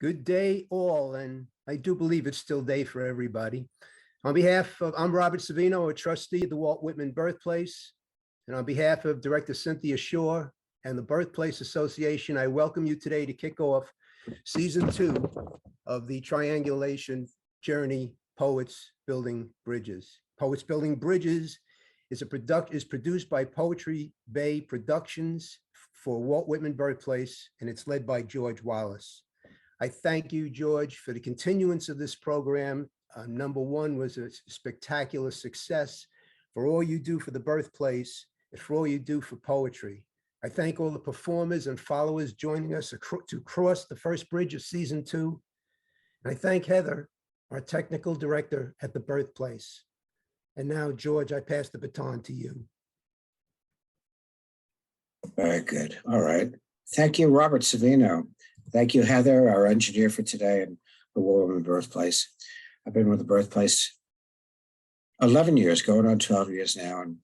Good day, all, and I do believe it's still day for everybody. On behalf of, I'm Robert Savino, a trustee of the Walt Whitman Birthplace, and on behalf of Director Cynthia Shaw and the Birthplace Association, I welcome you today to kick off Season 2 of the Triangulation Journey, Poets Building Bridges. Poets Building Bridges is produced by Poetrybay Productions for Walt Whitman Birthplace, and it's led by George Wallace. I thank you, George, for the continuance of this program. Number one was a spectacular success for all you do for the birthplace and for all you do for poetry. I thank all the performers and followers joining us to cross the first bridge of Season 2. And I thank Heather, our technical director at the birthplace. And now, George, I pass the baton to you. Very good. All right. Thank you, Robert Savino. Thank you, Heather, our engineer for today, and the Walt Whitman Birthplace. I've been with the Birthplace 11 years, going on 12 years now, and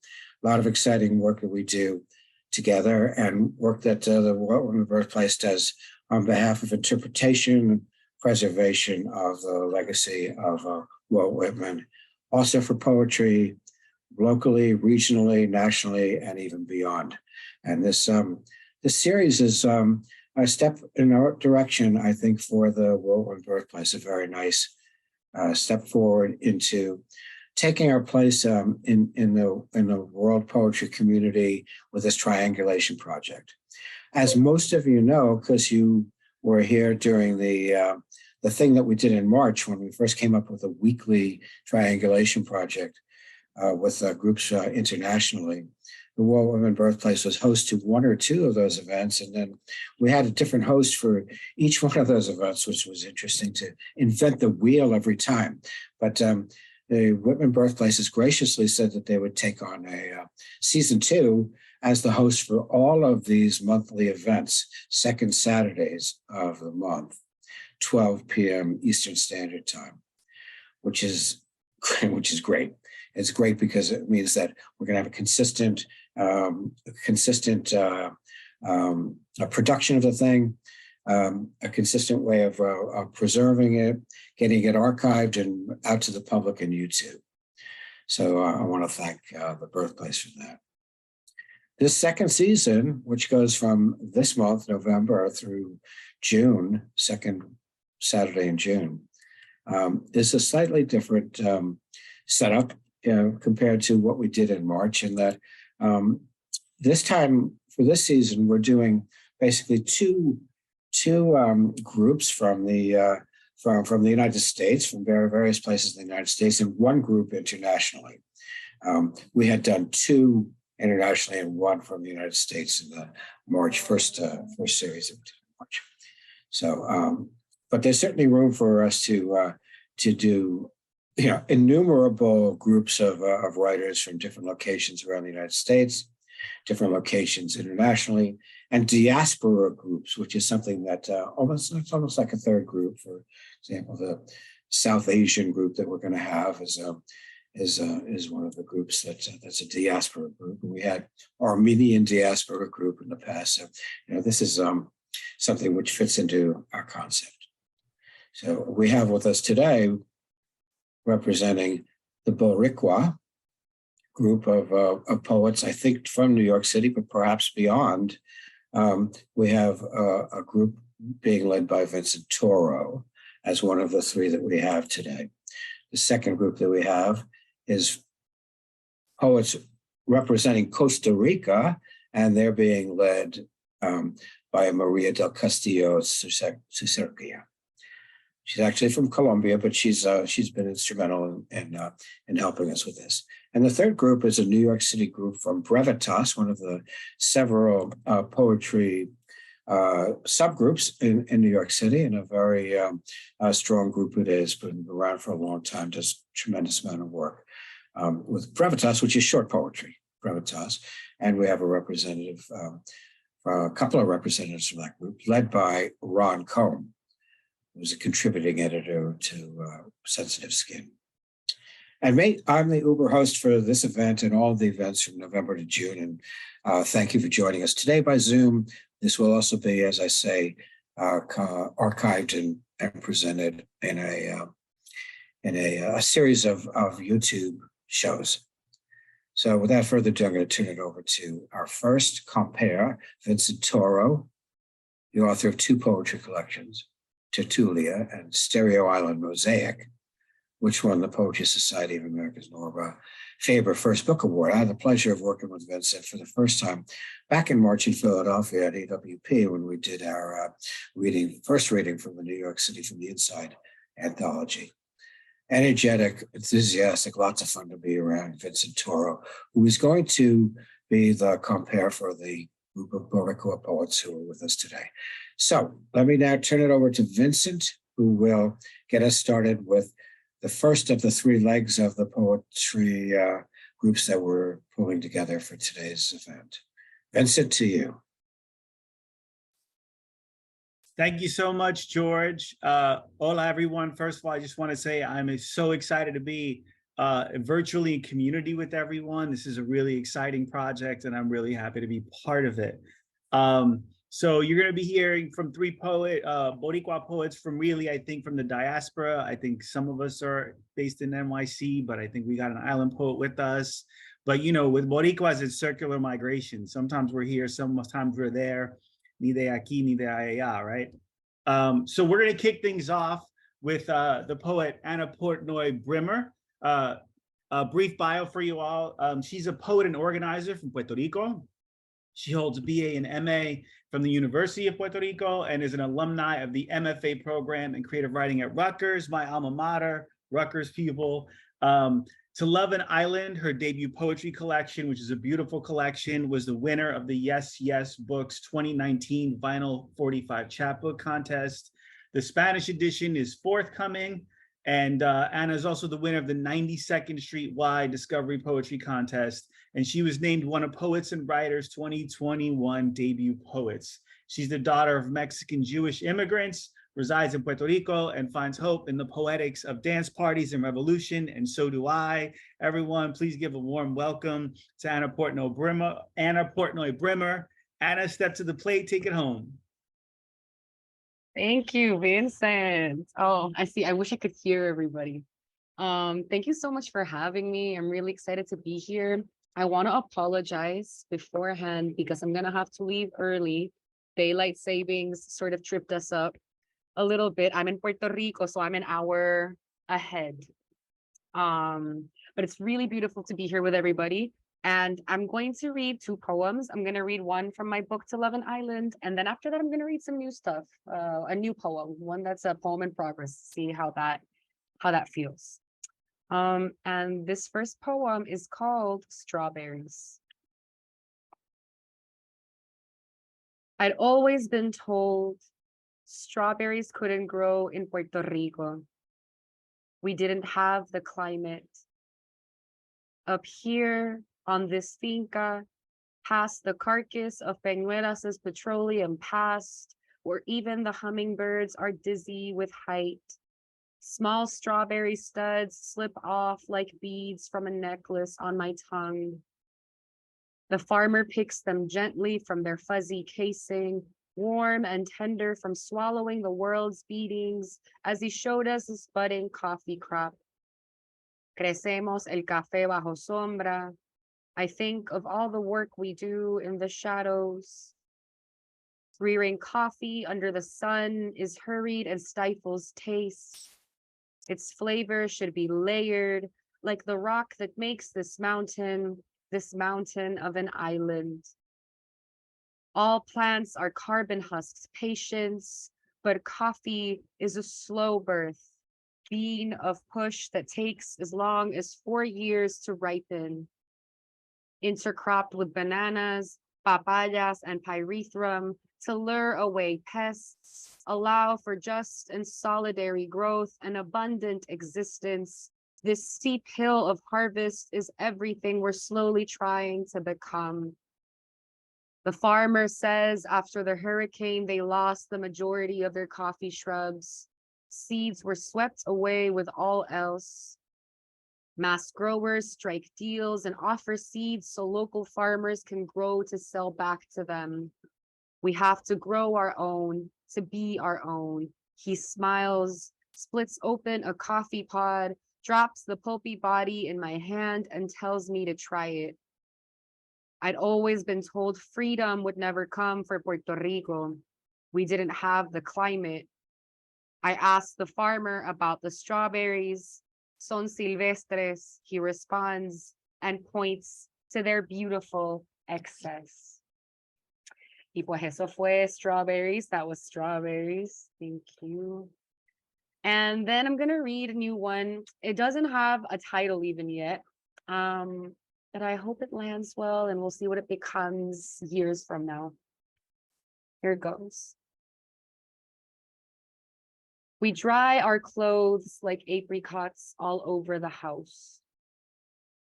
a lot of exciting work that we do together and work that the Walt Whitman Birthplace does on behalf of interpretation and preservation of the legacy of Walt Whitman, also for poetry, locally, regionally, nationally, and even beyond. And this series is a step in our direction, I think, for the Walt Whitman Birthplace, a very nice step forward into taking our place in the world poetry community with this triangulation project. As most of you know, because you were here during the thing that we did in March when we first came up with a weekly triangulation project with groups internationally. The Walt Whitman Birthplace was host to one or two of those events, and then we had a different host for each one of those events, which was interesting to invent the wheel every time. But the Whitman Birthplace has graciously said that they would take on a Season 2 as the host for all of these monthly events, second Saturdays of the month, 12 p.m. Eastern Standard Time, which is great. It's great because it means that we're going to have a consistent production of the thing, a consistent way of preserving it, getting it archived and out to the public and YouTube. So I want to thank the Birthplace for that. This second season, which goes from this month, November, through June, second Saturday in June, is a slightly different setup compared to what we did in March, in that this time for this season, we're doing basically two groups from the United States, from various places in the United States, and one group internationally. We had done two internationally and one from the United States in the March first series of March. So, but there's certainly room for us to do, innumerable groups of writers from different locations around the United States, different locations internationally, and diaspora groups, which is something that it's almost like a third group. For example, the South Asian group that we're going to have is one of the groups that's a diaspora group. We had Armenian diaspora group in the past. So, this is something which fits into our concept. So we have with us today, representing the Boricua group of poets, I think from New York City, but perhaps beyond. We have a group being led by Vincent Toro as one of the three that we have today. The second group that we have is poets representing Costa Rica, and they're being led by Maria del Castillo Suceraquia. She's actually from Colombia, but she's been instrumental in helping us with this. And the third group is a New York City group from Brevitas, one of the several poetry subgroups in New York City, and a very strong group it is, been around for a long time, does a tremendous amount of work with Brevitas, which is short poetry, Brevitas. And we have a representative, a couple of representatives from that group, led by Ron Kolm, who's a contributing editor to Sensitive Skin. And I'm the Uber host for this event and all of the events from November to June. And thank you for joining us today by Zoom. This will also be, as I say, archived and and presented in a series of YouTube shows. So without further ado, I'm going to turn it over to our first compere, Vincent Toro, the author of 2 poetry collections, Tertulia and Stereo Island Mosaic, which won the Poetry Society of America's Norma Faber First Book Award. I had the pleasure of working with Vincent for the first time back in March in Philadelphia at AWP when we did our first reading from the New York City From the Inside anthology. Energetic, enthusiastic, lots of fun to be around Vincent Toro, who is going to be the compere for the group of Boricua poets who are with us today. So let me now turn it over to Vincent, who will get us started with the first of the 3 legs of the poetry groups that we're pulling together for today's event. Vincent, to you. Thank you so much, George. Hola, everyone. First of all, I just want to say I'm so excited to be virtually in community with everyone. This is a really exciting project, and I'm really happy to be part of it. So you're going to be hearing from 3 Boricua poets from really, I think, from the diaspora. I think some of us are based in NYC, but I think we got an island poet with us. But, you know, with Boricuas, it's circular migration. Sometimes we're here, sometimes we're there. Nidia aquí, Nidia allá, right? So we're going to kick things off with the poet Anna Portnoy Brimmer. A brief bio for you all. She's a poet and organizer from Puerto Rico. She holds a BA and MA from the University of Puerto Rico and is an alumni of the MFA program in creative writing at Rutgers, my alma mater, Rutgers people. To Love an Island, her debut poetry collection, which is a beautiful collection, was the winner of the Yes, Yes Books 2019 Vinyl 45 Chapbook Contest. The Spanish edition is forthcoming, and Anna is also the winner of the 92nd Street Y Discovery Poetry Contest, and she was named one of Poets and Writers 2021 debut poets. She's the daughter of Mexican Jewish immigrants, resides in Puerto Rico, and finds hope in the poetics of dance parties and revolution, and so do I. Everyone, please give a warm welcome to Anna Portnoy Brimmer. Anna, step to the plate, take it home. Thank you, Vincent. Oh, I see. I wish I could hear everybody. Thank you so much for having me. I'm really excited to be here. I want to apologize beforehand because I'm going to have to leave early. Daylight savings sort of tripped us up a little bit. I'm in Puerto Rico, so I'm an hour ahead. But it's really beautiful to be here with everybody. And I'm going to read 2 poems. I'm going to read one from my book, To Love an Island. And then after that, I'm going to read some new stuff, a new poem, one that's a poem in progress, see how that feels. And this first poem is called Strawberries. I'd always been told strawberries couldn't grow in Puerto Rico. We didn't have the climate. Up here on this finca, past the carcass of Peñuelas' petroleum past, where even the hummingbirds are dizzy with height. Small strawberry studs slip off like beads from a necklace on my tongue. The farmer picks them gently from their fuzzy casing, warm and tender from swallowing the world's beatings, as he showed us his budding coffee crop. Crecemos el café bajo sombra. I think of all the work we do in the shadows. Rearing coffee under the sun is hurried and stifles taste. Its flavor should be layered, like the rock that makes this mountain of an island. All plants are carbon husks, patience, but coffee is a slow birth, bean of push that takes as long as 4 years to ripen. Intercropped with bananas, papayas, and pyrethrum to lure away pests, allow for just and solidary growth and abundant existence. This steep hill of harvest is everything we're slowly trying to become. The farmer says after the hurricane, they lost the majority of their coffee shrubs. Seeds were swept away with all else. Mass growers strike deals and offer seeds so local farmers can grow to sell back to them. We have to grow our own, to be our own, He smiles, splits open a coffee pod, drops the pulpy body in my hand and tells me to try it. I'd always been told freedom would never come for Puerto Rico. We didn't have the climate. I asked the farmer about the strawberries. Son silvestres, he responds, and points to their beautiful excess. Y pues eso fue strawberries. That was strawberries. Thank you. And then I'm going to read a new one. It doesn't have a title even yet. But I hope it lands well and we'll see what it becomes years from now. Here it goes. We dry our clothes like apricots all over the house.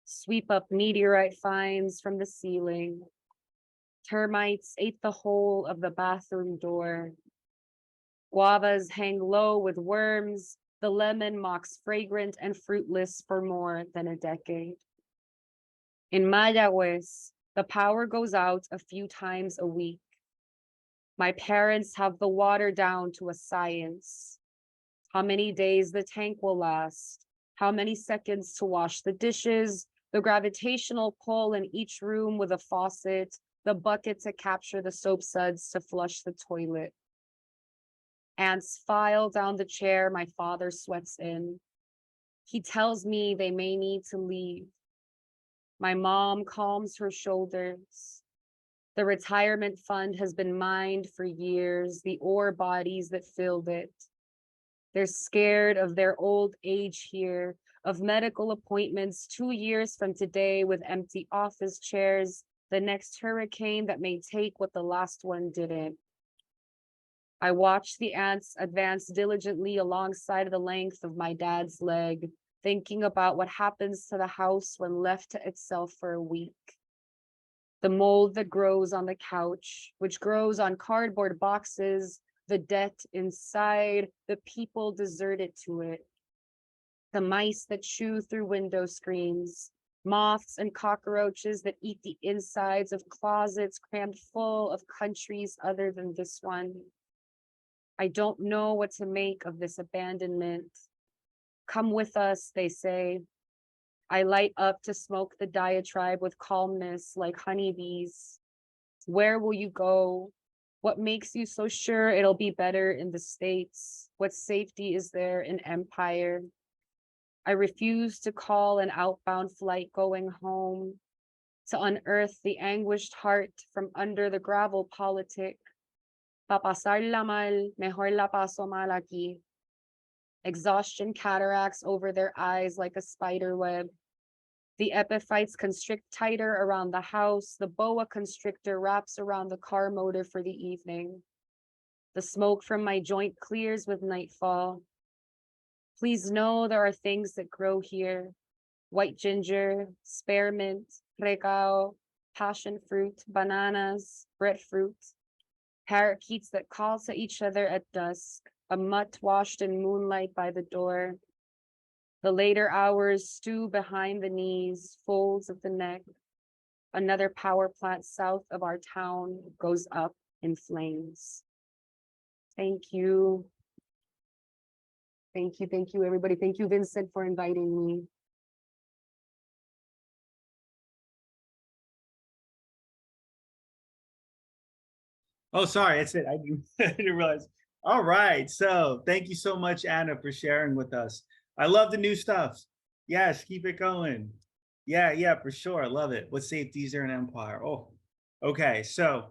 Sweep up meteorite finds from the ceiling. Termites ate the whole of the bathroom door. Guavas hang low with worms. The lemon mocks fragrant and fruitless for more than a decade. In Mayagüez, the power goes out a few times a week. My parents have the water down to a science. How many days the tank will last, how many seconds to wash the dishes, the gravitational pull in each room with a faucet, the bucket to capture the soap suds to flush the toilet. Ants file down the chair my father sweats in. He tells me they may need to leave. My mom calms her shoulders. The retirement fund has been mined for years, the ore bodies that filled it. They're scared of their old age here, of medical appointments 2 years from today with empty office chairs, the next hurricane that may take what the last one didn't. I watch the ants advance diligently alongside the length of my dad's leg, thinking about what happens to the house when left to itself for a week. The mold that grows on the couch, which grows on cardboard boxes, the debt inside, the people deserted to it. The mice that chew through window screens, moths and cockroaches that eat the insides of closets crammed full of countries other than this one. I don't know what to make of this abandonment. Come with us, they say. I light up to smoke the diatribe with calmness like honeybees. Where will you go? What makes you so sure it'll be better in the States? What safety is there in empire? I refuse to call an outbound flight going home, to unearth the anguished heart from under the gravel politic. Pa pasarla mal, mejor la paso mal aquí. Exhaustion cataracts over their eyes like a spider web. The epiphytes constrict tighter around the house. The boa constrictor wraps around the car motor for the evening. The smoke from my joint clears with nightfall. Please know there are things that grow here. White ginger, spearmint, recao, passion fruit, bananas, breadfruit. Parakeets that call to each other at dusk. A mutt washed in moonlight by the door. The later hours stew behind the knees, folds of the neck. Another power plant south of our town goes up in flames. Thank you. Thank you, everybody. Thank you, Vincent, for inviting me. Oh, sorry, that's it. I didn't realize. All right, so thank you so much, Anna, for sharing with us. I love the new stuff. Yes, keep it going. Yeah, for sure. I love it. What safety is there in empire? Oh, okay. So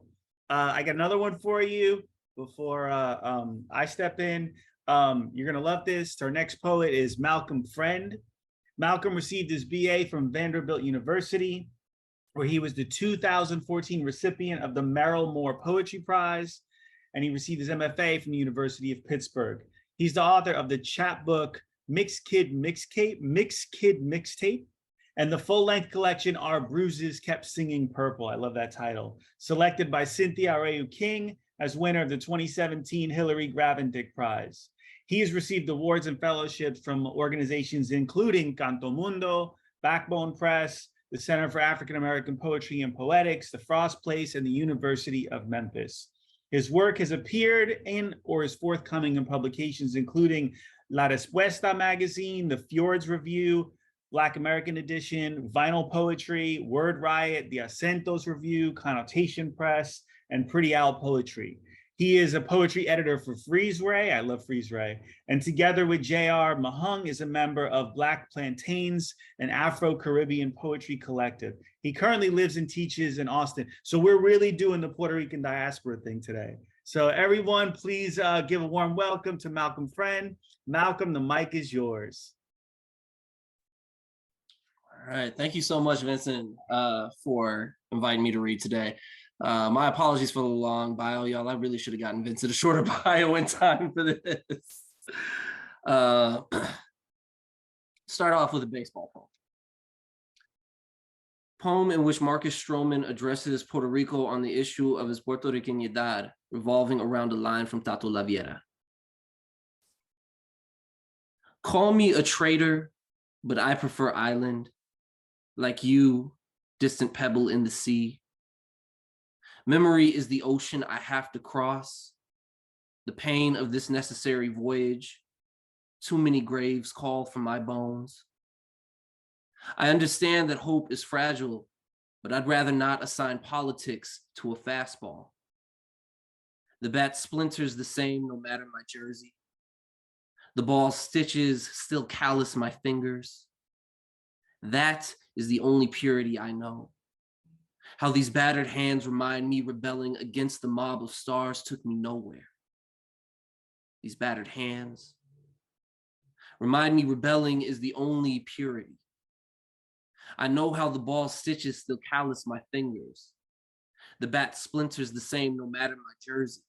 I got another one for you before I step in. You're gonna love this. Our next poet is Malcolm Friend. Malcolm received his BA from Vanderbilt University, where he was the 2014 recipient of the Merrill Moore Poetry Prize, and he received his MFA from the University of Pittsburgh. He's the author of the chapbook Mixed Kid Mixtape, and the full-length collection Our Bruises Kept Singing Purple. I love that title. Selected by Cynthia Areu King as winner of the 2017 Hillary Gravendick Prize. He has received awards and fellowships from organizations including Canto Mundo, Backbone Press, the Center for African American Poetry and Poetics, the Frost Place, and the University of Memphis. His work has appeared in or is forthcoming in publications including La Respuesta magazine, the Fjords Review, Black American Edition, Vinyl Poetry, Word Riot, the Acentos Review, Connotation Press, and Pretty Owl Poetry. He is a poetry editor for Freeze Ray. I love Freeze Ray. And together with J.R. Mahung is a member of Black Plantains, an Afro-Caribbean poetry collective. He currently lives and teaches in Austin. So we're really doing the Puerto Rican diaspora thing today. So everyone, please give a warm welcome to Malcolm Friend. Malcolm, the mic is yours. All right, thank you so much, Vincent, for inviting me to read today. My apologies for the long bio, y'all. I really should have gotten Vincent a shorter bio in time for this. Start off with a baseball poem. Poem in which Marcus Stroman addresses Puerto Rico on the issue of his Puerto Ricanidad, revolving around a line from Tato Laviera. Call me a traitor, but I prefer island. Like you, distant pebble in the sea. Memory is the ocean I have to cross. The pain of this necessary voyage. Too many graves call for my bones. I understand that hope is fragile, but I'd rather not assign politics to a fastball. The bat splinters the same no matter my jersey. The ball's stitches still callous my fingers. That is the only purity I know. How these battered hands remind me rebelling against the mob of stars took me nowhere. These battered hands remind me rebelling is the only purity. I know how the ball stitches still callous my fingers. The bat splinters the same no matter my jersey.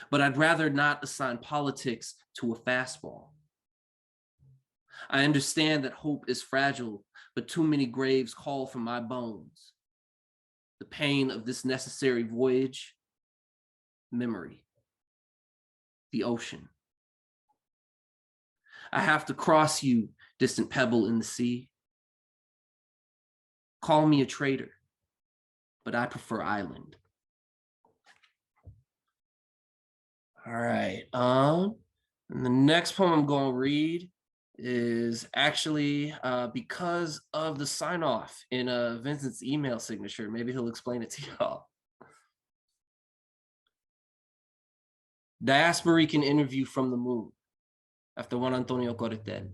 But I'd rather not assign politics to a fastball. I understand that hope is fragile, but too many graves call for my bones. The pain of this necessary voyage, memory, the ocean. I have to cross you, distant pebble in the sea. Call me a traitor, but I prefer island. All right, and the next poem I'm going to read is actually because of the sign off in Vincent's email signature. Maybe he'll explain it to y'all. Diasporican interview from the moon after Juan Antonio Corretel.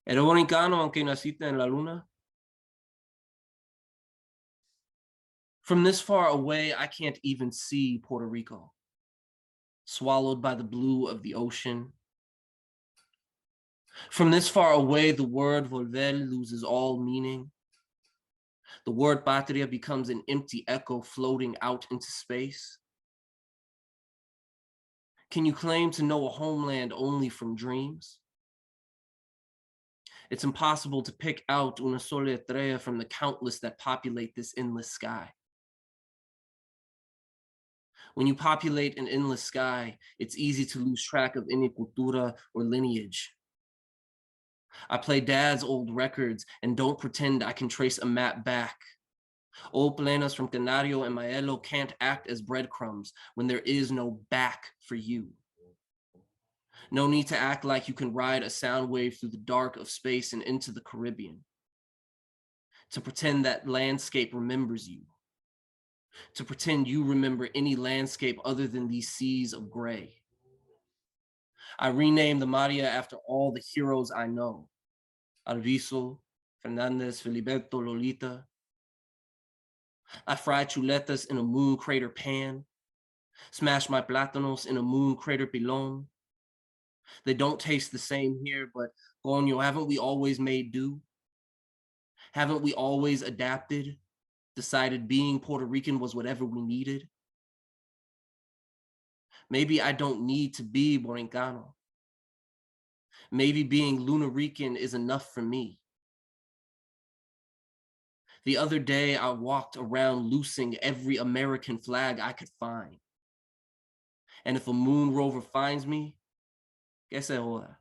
¿Eres boricano aunque naciste en la luna? From this far away, I can't even see Puerto Rico, swallowed by the blue of the ocean. From this far away, the word volver loses all meaning. The word patria becomes an empty echo floating out into space. Can you claim to know a homeland only from dreams? It's impossible to pick out una sola estrella from the countless that populate this endless sky. When you populate an endless sky, it's easy to lose track of any cultura or lineage. I play dad's old records and don't pretend I can trace a map back. Old plenas from Canario and Maelo can't act as breadcrumbs when there is no back for you. No need to act like you can ride a sound wave through the dark of space and into the Caribbean. To pretend that landscape remembers you. To pretend you remember any landscape other than these seas of gray. I renamed the Maria after all the heroes I know. Alviso, Fernandez, Filiberto, Lolita. I fry chuletas in a moon crater pan. Smash my plátanos in a moon crater pilon. They don't taste the same here, but coño, haven't we always made do? Haven't we always adapted? Decided being Puerto Rican was whatever we needed? Maybe I don't need to be Boricano. Maybe being Lunarican is enough for me. The other day, I walked around loosing every American flag I could find. And if a moon rover finds me, que se joda.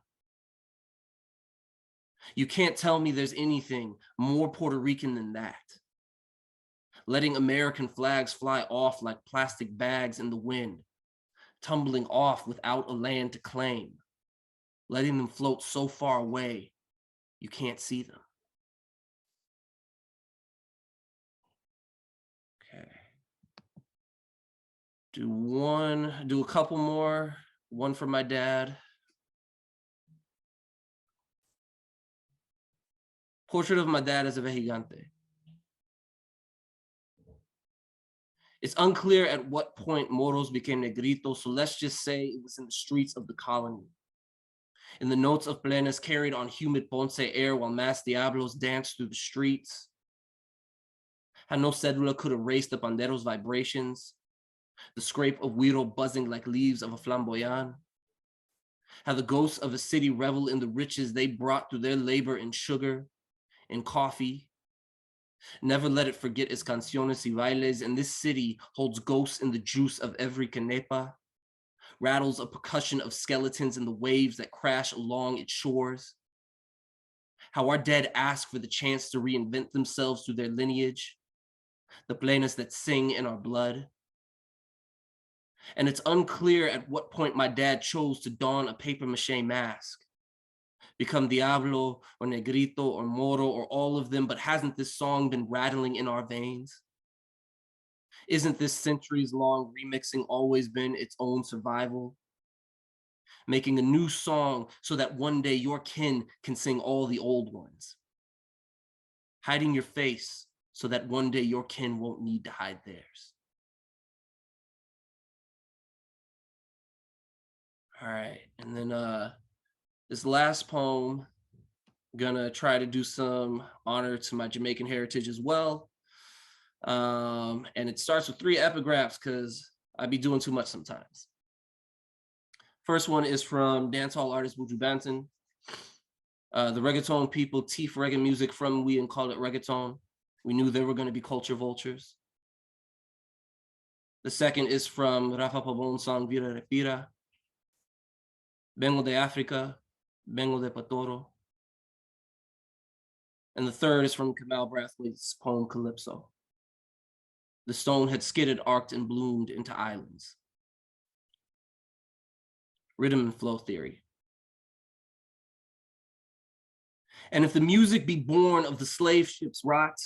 You can't tell me there's anything more Puerto Rican than that. letting American flags fly off like plastic bags in the wind, tumbling off without a land to claim, letting them float so far away you can't see them. Okay. Do a couple more. One for my dad. Portrait of my dad as a Vejigante. It's unclear at what point Moros became Negritos, so let's just say it was in the streets of the colony. In the notes of plenas carried on humid Ponce air while mass diablos danced through the streets. How no cedula could erase the pandero's vibrations, the scrape of huiro buzzing like leaves of a flamboyant. How the ghosts of a city revel in the riches they brought through their labor in sugar, in coffee. Never let it forget its canciones y bailes, and this city holds ghosts in the juice of every canepa, rattles a percussion of skeletons in the waves that crash along its shores. How our dead ask for the chance to reinvent themselves through their lineage, the plenas that sing in our blood. And it's unclear at what point my dad chose to don a papier-mâché mask, become Diablo or Negrito or Moro or all of them, but hasn't this song been rattling in our veins? Isn't this centuries-long remixing always been its own survival? Making a new song so that one day your kin can sing all the old ones. Hiding your face so that one day your kin won't need to hide theirs. All right, and then this last poem, I'm gonna try to do some honor to my Jamaican heritage as well. And it starts with 3 epigraphs because I be doing too much sometimes. First one is from dancehall artist Buju Banton. The reggaeton people teeth reggae music from we and call it reggaeton. We knew there were gonna be culture vultures. The second is from Rafa Pabon's song Vira Respira. Vengo de Africa, Vengo de Patoro. And the third is from Kamal Brathwaite's poem Calypso. The stone had skidded, arced, and bloomed into islands. Rhythm and flow theory. And if the music be born of the slave ship's rot,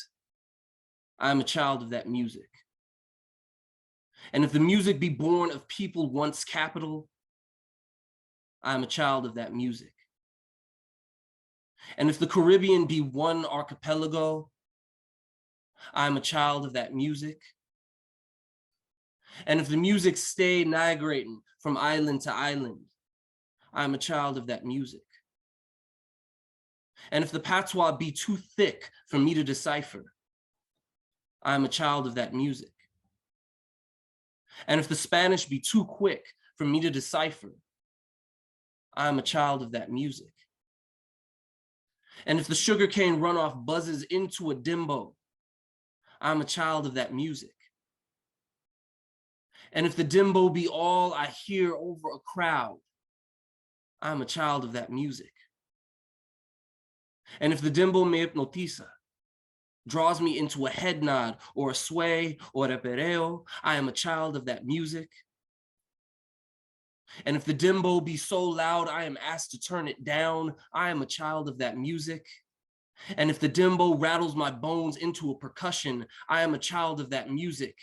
I am a child of that music. And if the music be born of people once capital, I am a child of that music. And if the Caribbean be one archipelago, I am a child of that music. And if the music stay migrating from island to island, I am a child of that music. And if the patois be too thick for me to decipher, I am a child of that music. And if the Spanish be too quick for me to decipher, I am a child of that music. And if the sugarcane runoff buzzes into a dimbo, I'm a child of that music. And if the dimbo be all I hear over a crowd, I'm a child of that music. And if the dimbo me hipnotiza, draws me into a head nod or a sway or a perreo, I am a child of that music. And if the dimbo be so loud I am asked to turn it down, I am a child of that music. And if the dimbo rattles my bones into a percussion, I am a child of that music.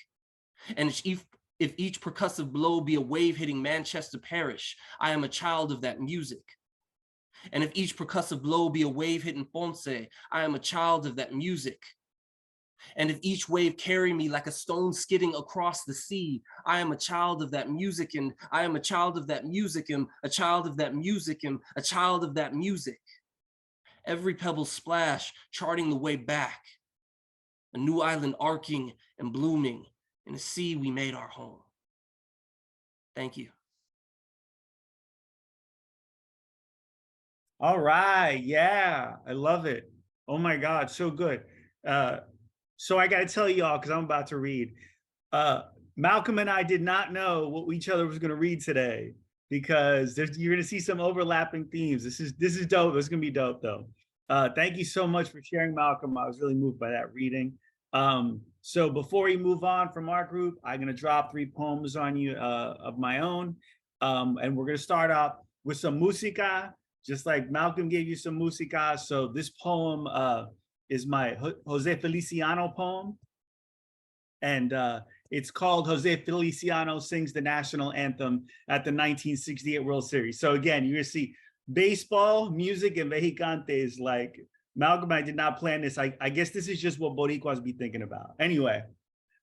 And if each percussive blow be a wave hitting Manchester Parish, I am a child of that music. And if each percussive blow be a wave hitting Ponce, I am a child of that music. And if each wave carry me like a stone skidding across the sea, I am a child of that music, and I am a child of that music, and a child of that music, and a child of that music. Every pebble splash charting the way back, a new island arcing and blooming in a sea we made our home. Thank you. All right. Yeah, I love it. Oh my God, so good. So I got to tell y'all, because I'm about to read. Malcolm and I did not know what each other was going to read today, because you're going to see some overlapping themes. This is dope. It's going to be dope, though. Thank you so much for sharing, Malcolm. I was really moved by that reading. So before we move on from our group, I'm going to drop 3 poems on you of my own. And we're going to start off with some música, just like Malcolm gave you some música. So this poem is my Jose Feliciano poem. And it's called Jose Feliciano Sings the National Anthem at the 1968 World Series. So again, you're going to see baseball, music, and vejicantes. Like, Malcolm, I did not plan this. I guess this is just what Boricuas be thinking about. Anyway,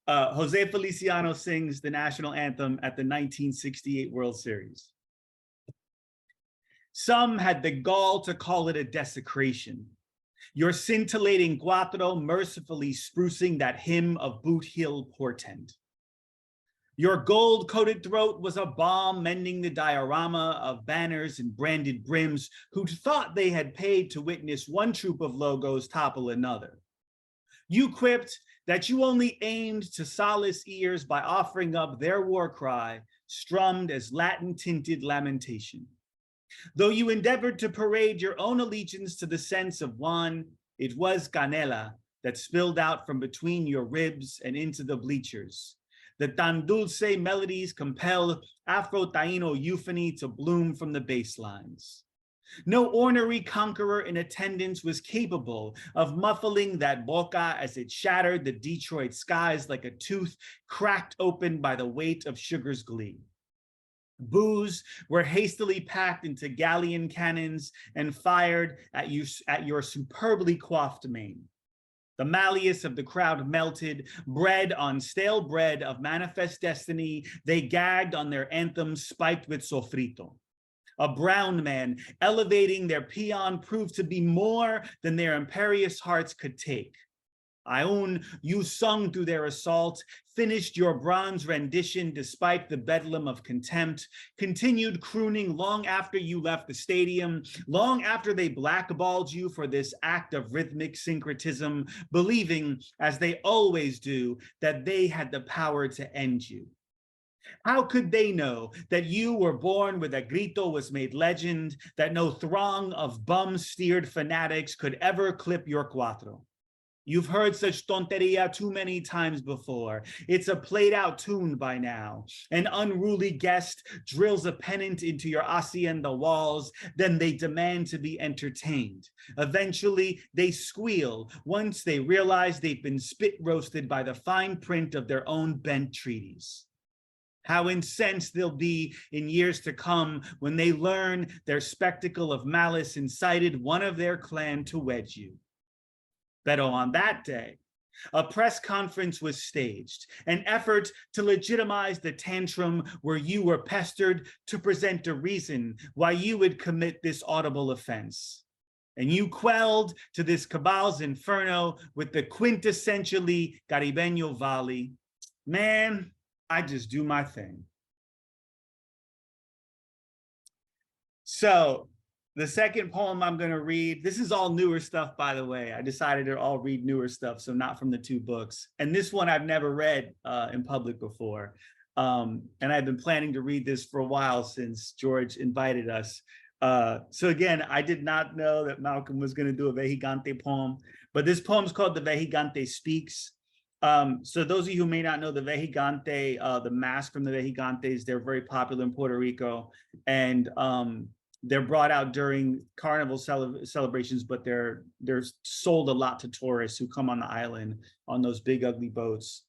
Jose Feliciano sings the national anthem at the 1968 World Series. Some had the gall to call it a desecration. Your scintillating cuatro mercifully sprucing that hymn of Boot Hill portent. Your gold-coated throat was a bomb mending the diorama of banners and branded brims who'd thought they had paid to witness one troop of logos topple another. You quipped that you only aimed to solace ears by offering up their war cry, strummed as Latin-tinted lamentation. Though you endeavored to parade your own allegiance to the sense of one, it was canela that spilled out from between your ribs and into the bleachers. The tan dulce melodies compel Afro-Taino euphony to bloom from the basslines. No ornery conqueror in attendance was capable of muffling that boca as it shattered the Detroit skies like a tooth cracked open by the weight of sugar's glee. Boos were hastily packed into galleon cannons and fired at your superbly coiffed mane. The malleus of the crowd melted, bread on stale bread of manifest destiny, they gagged on their anthems spiked with sofrito. A brown man elevating their peon proved to be more than their imperious hearts could take. Aun, you sung through their assault, finished your bronze rendition despite the bedlam of contempt, continued crooning long after you left the stadium, long after they blackballed you for this act of rhythmic syncretism, believing, as they always do, that they had the power to end you. How could they know that you were born with a grito was made legend, that no throng of bum-steered fanatics could ever clip your cuatro? You've heard such tonteria too many times before. It's a played out tune by now. An unruly guest drills a pennant into your hacienda walls, then they demand to be entertained. Eventually, they squeal once they realize they've been spit roasted by the fine print of their own bent treaties. How incensed they'll be in years to come when they learn their spectacle of malice incited one of their clan to wedge you. But on that day, a press conference was staged, an effort to legitimize the tantrum where you were pestered to present a reason why you would commit this audible offense. And you quelled to this cabal's inferno with the quintessentially Caribeño volley. Man, I just do my thing. So, the second poem I'm going to read, this is all newer stuff, by the way. I decided to all read newer stuff, so not from the 2 books. And this one I've never read in public before. And I've been planning to read this for a while since George invited us. So again, I did not know that Malcolm was going to do a Vejigante poem, but this poem is called The Vejigante Speaks. So those of you who may not know the Vejigante, the mask from the Vejigantes, they're very popular in Puerto Rico. And they're brought out during carnival celebrations, but they're sold a lot to tourists who come on the island on those big ugly boats.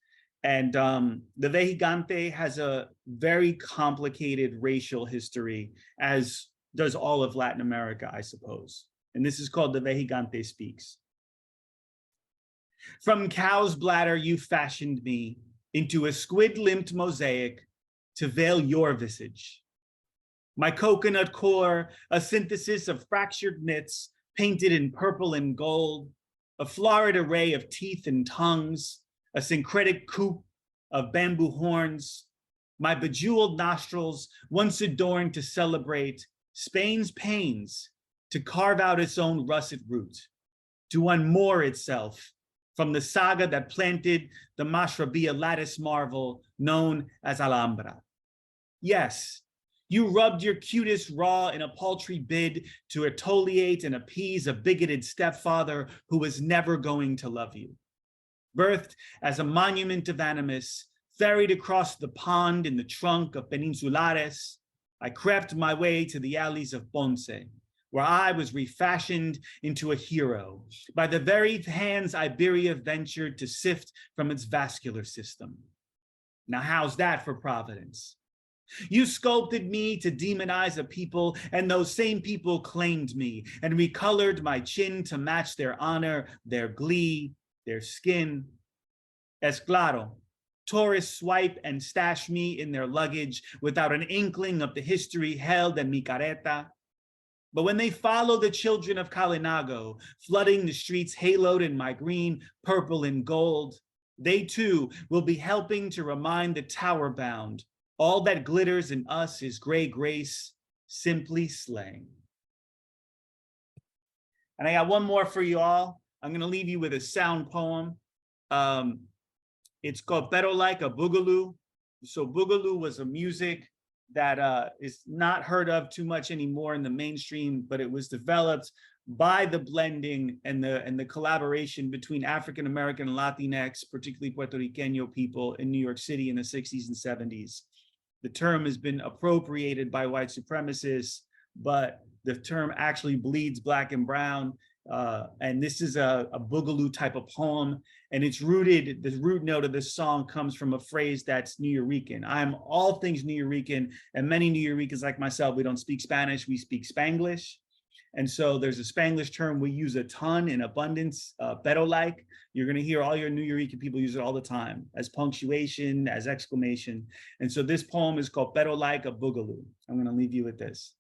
And the Vejigante has a very complicated racial history, as does all of Latin America, I suppose. And this is called The Vejigante Speaks. From cow's bladder you fashioned me into a squid-limbed mosaic to veil your visage. My coconut core, a synthesis of fractured knits painted in purple and gold, a florid array of teeth and tongues, a syncretic coupe of bamboo horns, my bejeweled nostrils once adorned to celebrate Spain's pains to carve out its own russet root, to unmoor itself from the saga that planted the Mashrabia lattice marvel known as Alhambra. Yes, you rubbed your cutest raw in a paltry bid to exfoliate and appease a bigoted stepfather who was never going to love you. birthed as a monument of animus, ferried across the pond in the trunk of Peninsulares, I crept my way to the alleys of Ponce, where I was refashioned into a hero by the very hands Iberia ventured to sift from its vascular system. Now, how's that for providence? You sculpted me to demonize a people, and those same people claimed me and recolored my chin to match their honor, their glee, their skin. Es claro, tourists swipe and stash me in their luggage without an inkling of the history held in mi careta. But when they follow the children of Kalinago, flooding the streets haloed in my green, purple, and gold, they too will be helping to remind the tower-bound all that glitters in us is gray grace, simply slang. And I got one more for you all. I'm gonna leave you with a sound poem. It's called Pero Like a Boogaloo. So Boogaloo was a music that is not heard of too much anymore in the mainstream, but it was developed by the blending and the collaboration between African-American and Latinx, particularly Puerto Rican people in New York City in the 60s and 70s. The term has been appropriated by white supremacists, but the term actually bleeds Black and brown. And this is a boogaloo type of poem. And it's rooted, the root note of this song comes from a phrase that's Nuyorican. I'm all things Nuyorican, and many Nuyoricans like myself, we don't speak Spanish, we speak Spanglish. And so there's a Spanglish term we use a ton in abundance, pero like. You're gonna hear all your Nuyorican people use it all the time as punctuation, as exclamation. And so this poem is called Pero Like a Boogaloo. I'm gonna leave you with this.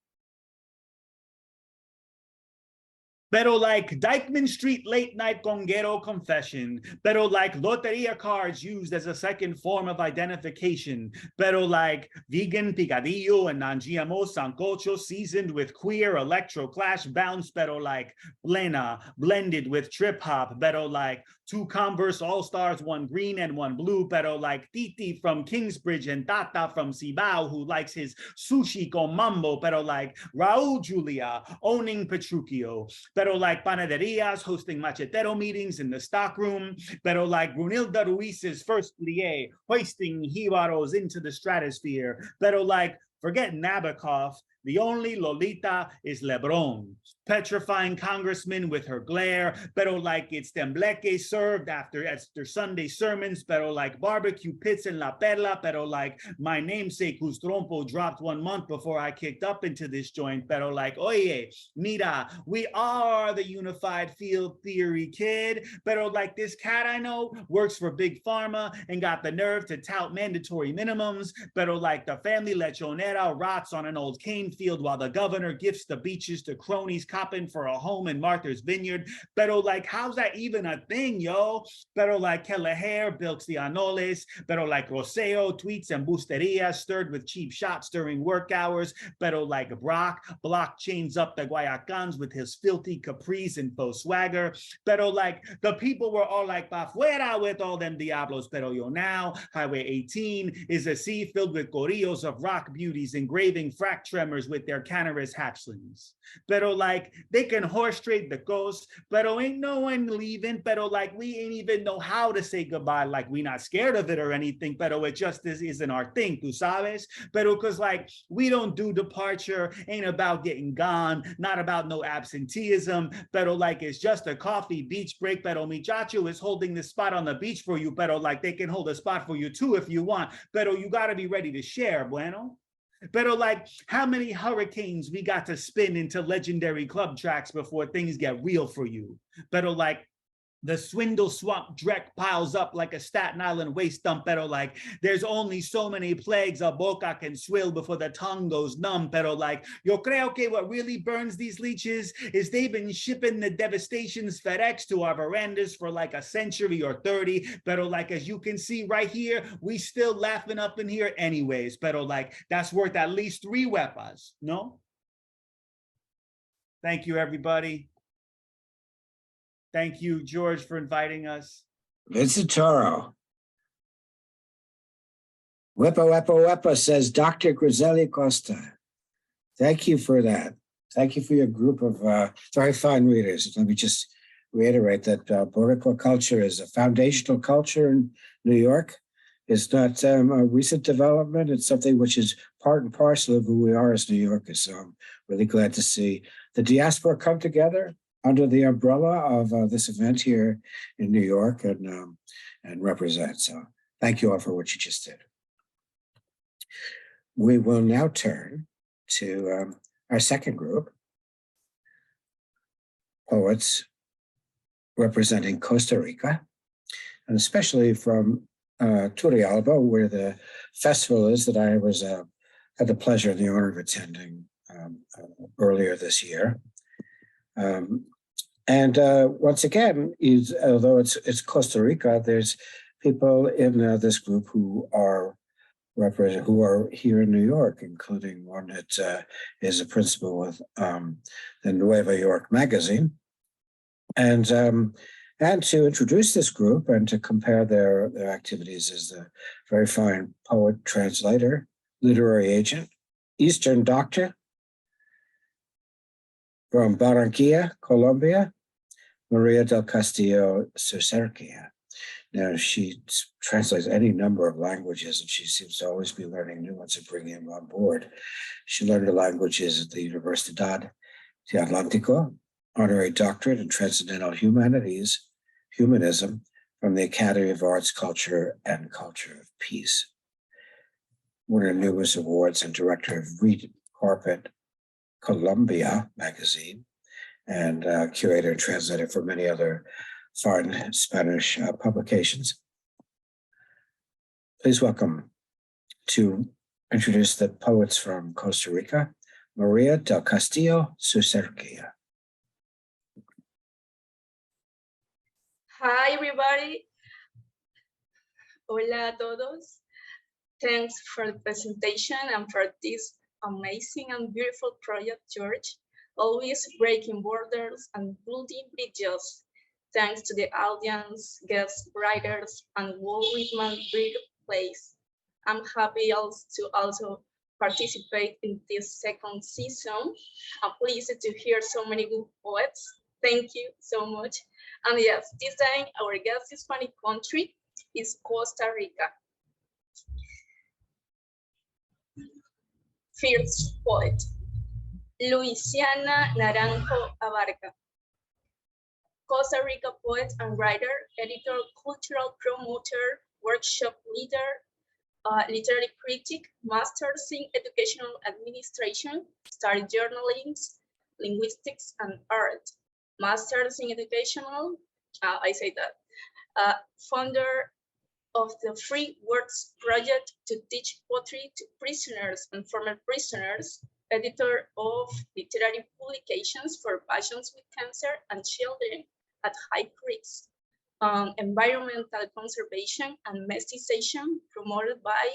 Pero like Dykeman Street late night conguero confession. Pero like loteria cards used as a second form of identification. Pero like vegan picadillo and non-GMO sancocho seasoned with queer electro clash bounce. Pero like plena blended with trip hop. Pero like two Converse All-Stars, one green and one blue. Pero like Titi from Kingsbridge and Tata from Cibao who likes his sushi con mambo. Pero like Raul Julia owning Petruchio. Pero like Panaderias hosting machetero meetings in the stockroom. Pero like Brunilda Ruiz's first plie, hoisting jibaros into the stratosphere. Pero like forget Nabokov, the only Lolita is Lebron, petrifying congressmen with her glare. Pero like it's tembleque served after Sunday sermons. Pero like barbecue pits in La Perla. Pero like my namesake whose trompo dropped 1 month before I kicked up into this joint. Pero like, oye, mira, we are the unified field theory kid. Pero like this cat I know works for Big Pharma and got the nerve to tout mandatory minimums. Pero like the family lechonera rots on an old cane field while the governor gifts the beaches to cronies copping for a home in Martha's Vineyard. Pero like, how's that even a thing, yo? Pero like Kelleher bilks the Anoles. Pero like Roseo tweets and busterias stirred with cheap shots during work hours. Pero like Brock blockchains up the Guayacans with his filthy capris and faux swagger. Pero like the people were all like, pa fuera with all them diablos. Pero yo now, Highway 18 is a sea filled with gorillos of rock beauties engraving frac tremors with their Canaris hatchlings. Pero like they can horse trade the coast, pero ain't no one leaving. Pero like we ain't even know how to say goodbye, like we not scared of it or anything. Pero it just isn't our thing, tu sabes? Pero cause like we don't do departure, ain't about getting gone, not about no absenteeism. Pero like it's just a coffee beach break. Pero muchacho is holding the spot on the beach for you. Pero like they can hold a spot for you too if you want. Pero you gotta be ready to share, bueno. Pero like how many hurricanes we got to spin into legendary club tracks before things get real for you. Pero like the swindle swamp dreck piles up like a Staten Island waste dump. Pero like there's only so many plagues a boca can swill before the tongue goes numb. Pero like yo creo que what really burns these leeches is they've been shipping the devastations FedEx to our verandas for like a century or 30. Pero like as you can see right here, we still laughing up in here anyways. Pero like that's worth at least 3 wepas, no? Thank you, everybody. Thank you, George, for inviting us. Vincent Toro. Wepa says Dr. Griselli Costa. Thank you for that. Thank you for your group of very fine readers. Let me just reiterate that Boricua culture is a foundational culture in New York. It's not a recent development. It's something which is part and parcel of who we are as New Yorkers. So I'm really glad to see the diaspora come together under the umbrella of this event here in New York and represent. So thank you all for what you just did. We will now turn to our second group, poets representing Costa Rica, and especially from Turrialba, where the festival is that I was had the pleasure and the honor of attending earlier this year. Once again, although it's Costa Rica, there's people in this group who are here in New York, including one that is a principal with the Nueva York magazine. And to introduce this group and to compare their activities is the very fine poet, translator, literary agent, Eastern doctor from Barranquilla, Colombia, Maria del Castillo Suceraquia. Now, she translates any number of languages, and she seems to always be learning new ones and bringing them on board. She learned the languages at the Universidad de Atlántico, honorary doctorate in transcendental humanism from the Academy of Arts, Culture, and Culture of Peace. Winner of numerous awards and director of Read Carpet Colombia magazine, and curator and translator for many other foreign Spanish publications. Please welcome to introduce the poets from Costa Rica, Maria del Castillo Suceraquia. Hi, everybody. Hola a todos. Thanks for the presentation and for this amazing and beautiful project, George. Always breaking borders and building bridges. Thanks to the audience, guest writers, and Walt Whitman Birthplace. I'm happy to also participate in this second season. I'm pleased to hear so many good poets. Thank you so much. And yes, this time our guest Hispanic country is Costa Rica. First poet, Luisiana Naranjo Abarca. Costa Rica poet and writer, editor, cultural promoter, workshop leader, literary critic, masters in educational administration, studied journalism, linguistics, and art. Masters in educational, founder of the Free Words Project to teach poetry to prisoners and former prisoners, editor of literary publications for patients with cancer and children at high risk, environmental conservation and mestization promoted by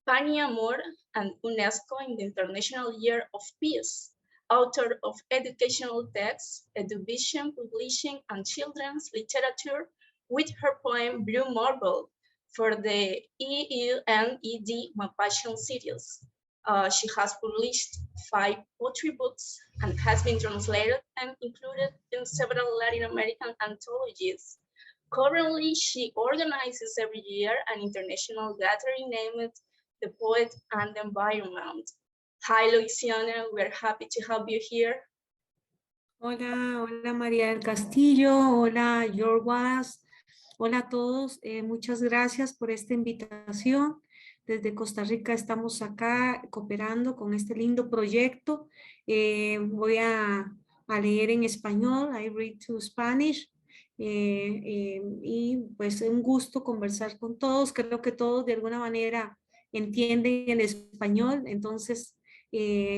Pani Amor and UNESCO in the International Year of Peace, author of educational texts, education, publishing, and children's literature with her poem Blue Marble for the EUNED Mapassion series. She has published 5 poetry books and has been translated and included in several Latin American anthologies. Currently, she organizes every year an international gathering named The Poet and the Environment. Hi, Luisiana, we're happy to have you here. Hola, hola María del Castillo, hola George Wallace, hola a todos, muchas gracias por esta invitación. Desde Costa Rica estamos acá cooperando con este lindo proyecto. Voy a leer en español, I read to Spanish. Y pues un gusto conversar con todos. Creo que todos de alguna manera entienden el español, entonces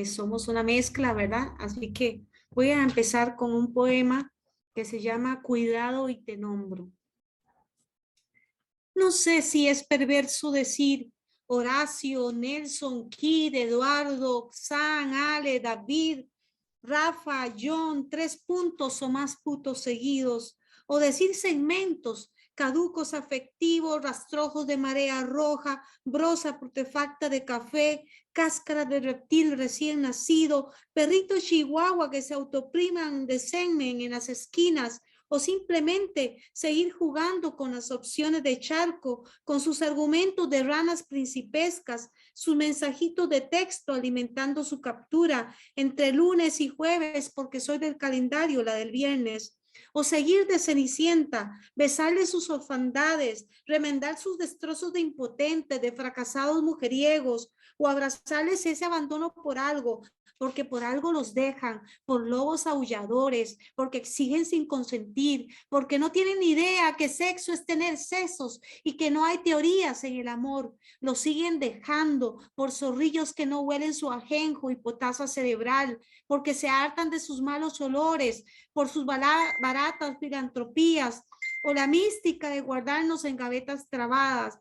somos una mezcla, ¿verdad? Así que voy a empezar con un poema que se llama Cuidado y te nombro. No sé si es perverso decir Horacio, Nelson, Kid, Eduardo, San, Ale, David, Rafa, John, 3 puntos o más putos seguidos, o decir segmentos, caducos afectivos, rastrojos de marea roja, brosa artefacta de café, cáscara de reptil recién nacido, perritos chihuahua que se autopriman de semen en las esquinas, o simplemente seguir jugando con las opciones de charco, con sus argumentos de ranas principescas, sus mensajitos de texto alimentando su captura entre lunes y jueves porque soy del calendario, la del viernes. O seguir de Cenicienta, besarle sus orfandades, remendar sus destrozos de impotentes, de fracasados mujeriegos, o abrazarles ese abandono por algo, porque por algo los dejan, por lobos aulladores, porque exigen sin consentir, porque no tienen idea que sexo es tener sesos y que no hay teorías en el amor. Los siguen dejando por zorrillos que no huelen su ajenjo y potasa cerebral, porque se hartan de sus malos olores, por sus baratas filantropías, o la mística de guardarnos en gavetas trabadas,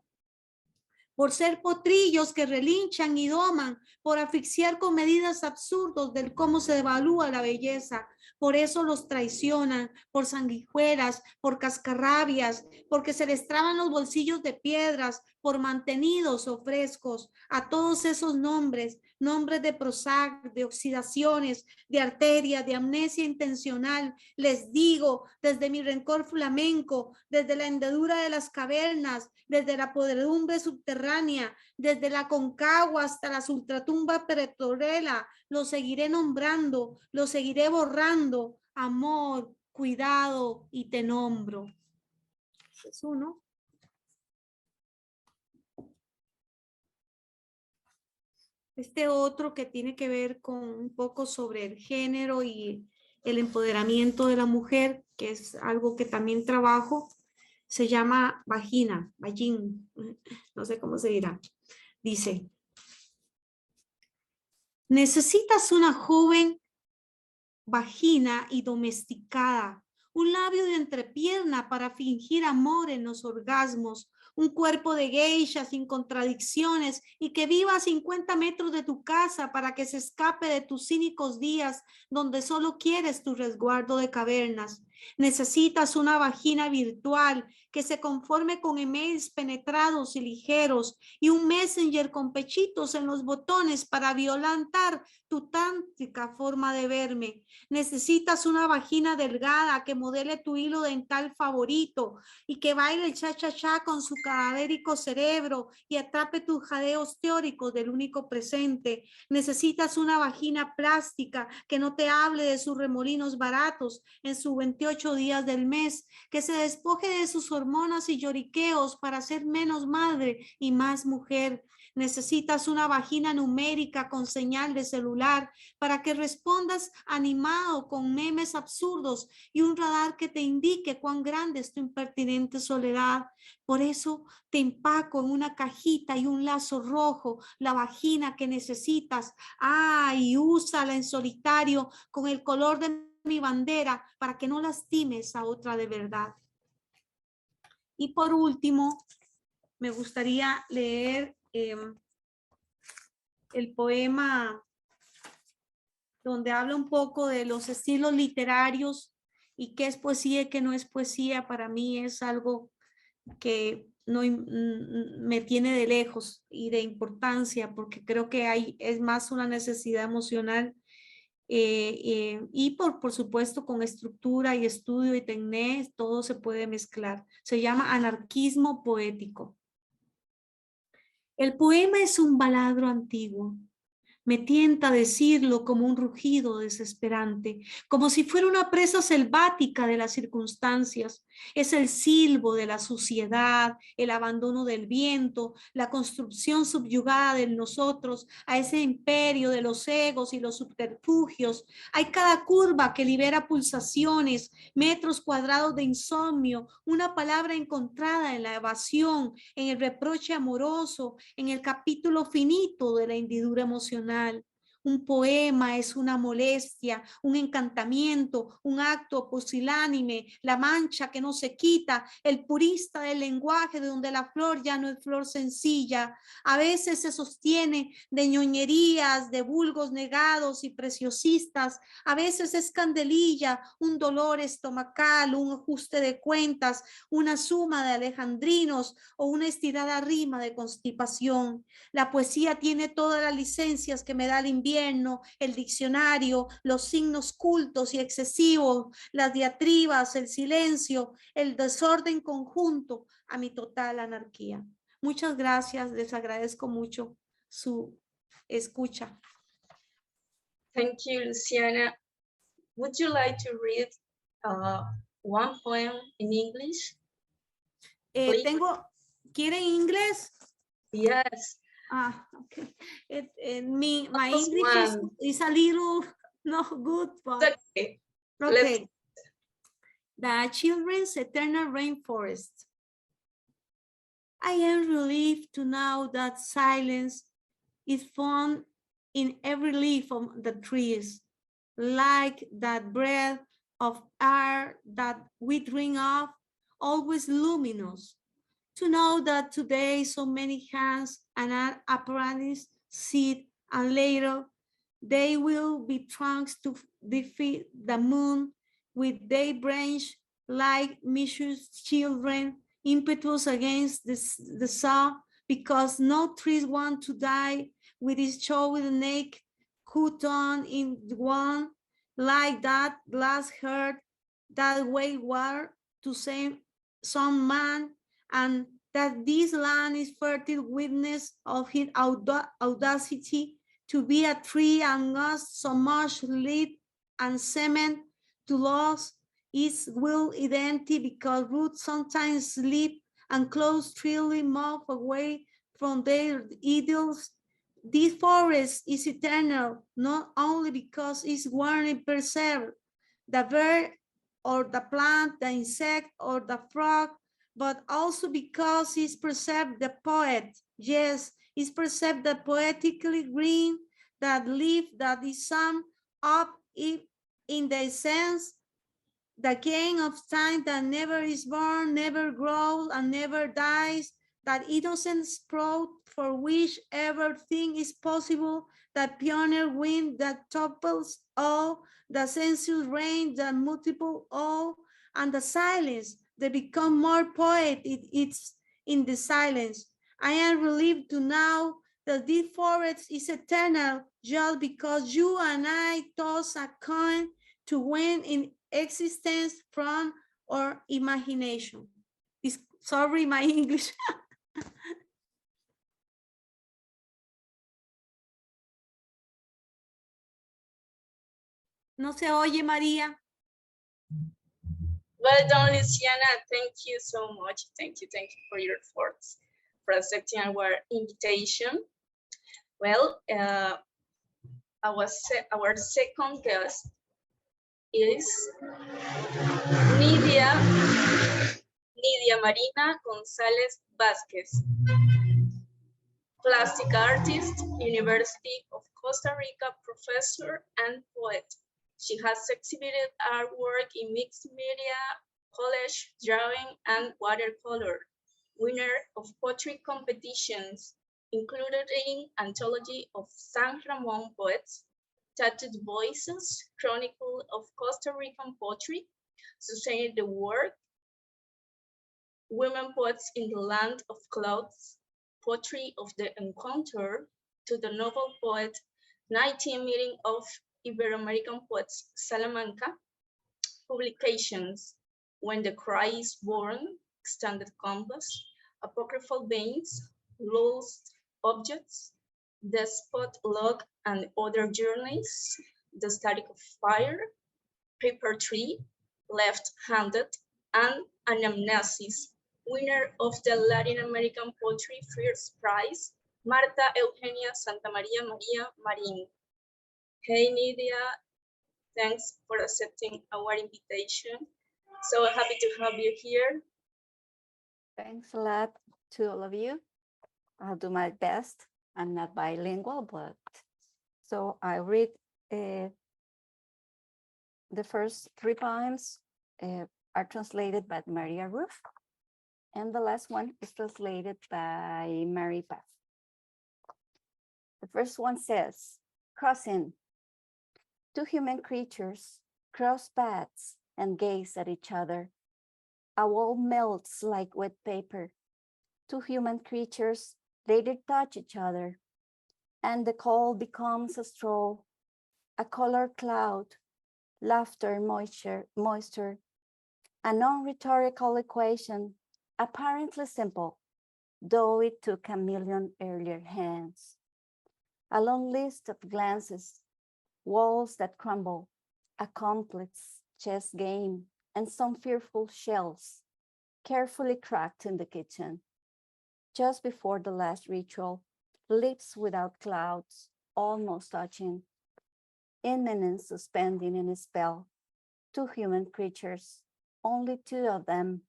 por ser potrillos que relinchan y doman, por asfixiar con medidas absurdas del cómo se devalúa la belleza. Por eso los traicionan, por sanguijuelas, por cascarrabias, porque se les traban los bolsillos de piedras, por mantenidos o frescos. A todos esos nombres, nombres de Prozac, de oxidaciones, de arteria, de amnesia intencional, les digo desde mi rencor flamenco, desde la hendedura de las cavernas, desde la podredumbre subterránea, desde la Concagua hasta la ultratumba peretorela, lo seguiré nombrando, lo seguiré borrando. Amor, cuidado y te nombro. Es uno. Este otro que tiene que ver con un poco sobre el género y el empoderamiento de la mujer, que es algo que también trabajo, se llama vagina, vagín, no sé cómo se dirá. Dice, necesitas una joven vagina y domesticada, un labio de entrepierna para fingir amor en los orgasmos, un cuerpo de geisha sin contradicciones y que viva a 50 metros de tu casa para que se escape de tus cínicos días donde solo quieres tu resguardo de cavernas. Necesitas una vagina virtual que se conforme con emails penetrados y ligeros y un messenger con pechitos en los botones para violentar tu tántrica forma de verme. Necesitas una vagina delgada que modele tu hilo dental favorito y que baile el cha-cha-cha con su cadavérico cerebro y atrape tus jadeos teóricos del único presente. Necesitas una vagina plástica que no te hable de sus remolinos baratos en sus 28 días del mes, que se despoje de sus hormonas y lloriqueos para ser menos madre y más mujer. Necesitas una vagina numérica con señal de celular para que respondas animado con memes absurdos y un radar que te indique cuán grande es tu impertinente soledad. Por eso te empaco en una cajita y un lazo rojo la vagina que necesitas. Y úsala en solitario con el color de mi bandera para que no lastimes a otra de verdad. Y por último, me gustaría leer el poema donde habla un poco de los estilos literarios y qué es poesía y qué no es poesía. Para mí es algo que no me tiene de lejos y de importancia, porque creo que es más una necesidad emocional y por supuesto con estructura y estudio y técnica todo se puede mezclar. Se llama anarquismo poético. El poema es un baladro antiguo. Me tienta decirlo como un rugido desesperante, como si fuera una presa selvática de las circunstancias. Es el silbo de la suciedad, el abandono del viento, la construcción subyugada de nosotros a ese imperio de los egos y los subterfugios. Hay cada curva que libera pulsaciones, metros cuadrados de insomnio, una palabra encontrada en la evasión, en el reproche amoroso, en el capítulo finito de la hendidura emocional. Un poema es una molestia, un encantamiento, un acto pusilánime, la mancha que no se quita, el purista del lenguaje de donde la flor ya no es flor sencilla. A veces se sostiene de ñoñerías, de vulgos negados y preciosistas. A veces es candelilla, un dolor estomacal, un ajuste de cuentas, una suma de alejandrinos o una estirada rima de constipación. La poesía tiene todas las licencias que me da el invierno gobierno, el diccionario, los signos cultos y excesivos, las diatribas, el silencio, el desorden conjunto a mi total anarquía. Muchas gracias, les agradezco mucho su escucha. Thank you, Luciana. Would you like to read one poem in English? Please. ¿Quieren inglés? Yes. Okay. My Just English one. is a little not good, but Okay. okay. The Children's Eternal Rainforest. I am relieved to know that silence is found in every leaf of the trees, like that breath of air that we drink of, always luminous. To know that today so many hands and apparatus sit, and later they will be trunks to defeat the moon with their branch like mischievous children, impetuous against the sun, because no trees want to die with his showy neck cut on in one, like that glass heart that way water to save some man, and that this land is fertile witness of his audacity to be a tree and lost so much lead and cement to lose its will identity, because roots sometimes sleep and close truly move away from their idols. This forest is eternal, not only because it's warmly preserved, the bird or the plant, the insect or the frog, but also because it's preserved the poet. Yes, it's preserved the poetically green, that leaf that is summed up in the sense, the gain of time that never is born, never grows, and never dies, that innocent sprout for which everything is possible, that pioneer wind that topples all, the sensuous rain that multiple all, and the silence that become more poetic. It's in the silence. I am relieved to know that this forest is eternal just because you and I toss a coin to win in existence from our imagination. Sorry, my English. No se oye, María. Well done, Luciana. Thank you so much. Thank you for your efforts for accepting our invitation. Well, our second guest is Nidia Marina Gonzalez Vasquez, plastic artist, University of Costa Rica professor and poet. She has exhibited artwork in mixed media, collage, drawing, and watercolor. Winner of poetry competitions, included in Anthology of San Ramon Poets, Tattooed Voices, Chronicle of Costa Rican Poetry, Sustaining the Work, Women Poets in the Land of Clouds, Poetry of the Encounter, to the novel poet, 19th Meeting of Ibero-American Poets, Salamanca, publications, When the Cry is Born, Extended Canvas, Apocryphal Veins, Lost Objects, The Spot Log and Other Journeys, The Static of Fire, Paper Tree, Left-Handed, and Anamnesis, winner of the Latin American Poetry First Prize, Marta Eugenia Santa Maria Marin. Hey, Nidia, thanks for accepting our invitation. So happy to have you here. Thanks a lot to all of you. I'll do my best. I'm not bilingual, but so I read the first 3 poems are translated by Maria Ruff, and the last one is translated by Mary Beth. The first one says, crossing. 2 human creatures cross paths and gaze at each other. A wall melts like wet paper. 2 human creatures later touch each other. and the cold becomes a straw, a color cloud, laughter, moisture, a non-rhetorical equation, apparently simple, though it took a million earlier hands. A long list of glances, walls that crumble, a complex chess game, and some fearful shells, carefully cracked in the kitchen. Just before the last ritual, lips without clouds, almost touching, imminence suspending in a spell, two human creatures, only two of them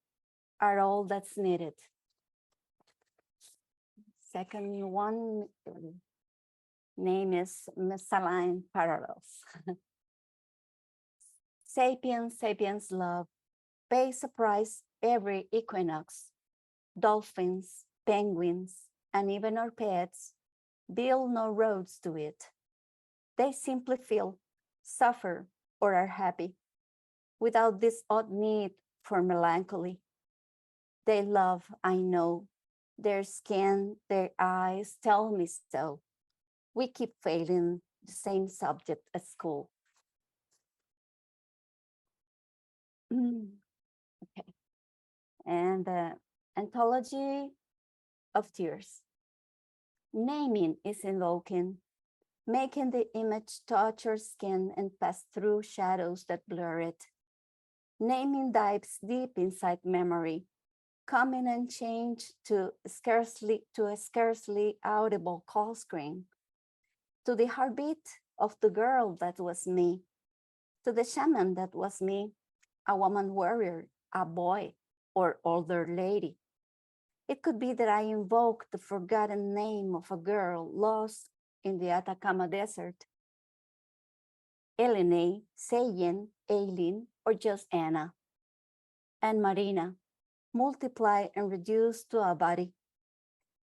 are all that's needed. Second one, name is Misaligned Parallels. Sapiens, sapiens love, pay surprise every equinox. Dolphins, penguins, and even our pets build no roads to it. They simply feel, suffer, or are happy, without this odd need for melancholy. They love, I know, their skin, their eyes tell me so. We keep failing the same subject at school. Okay. And the Anthology of Tears. Naming is invoking, making the image touch your skin and pass through shadows that blur it. Naming dives deep inside memory, coming and change to a scarcely audible call screen, to the heartbeat of the girl that was me, to the shaman that was me, a woman warrior, a boy, or older lady. It could be that I invoked the forgotten name of a girl lost in the Atacama Desert. Elene, Sayen, Aileen, or just Anna. And Marina, multiply and reduce to a body,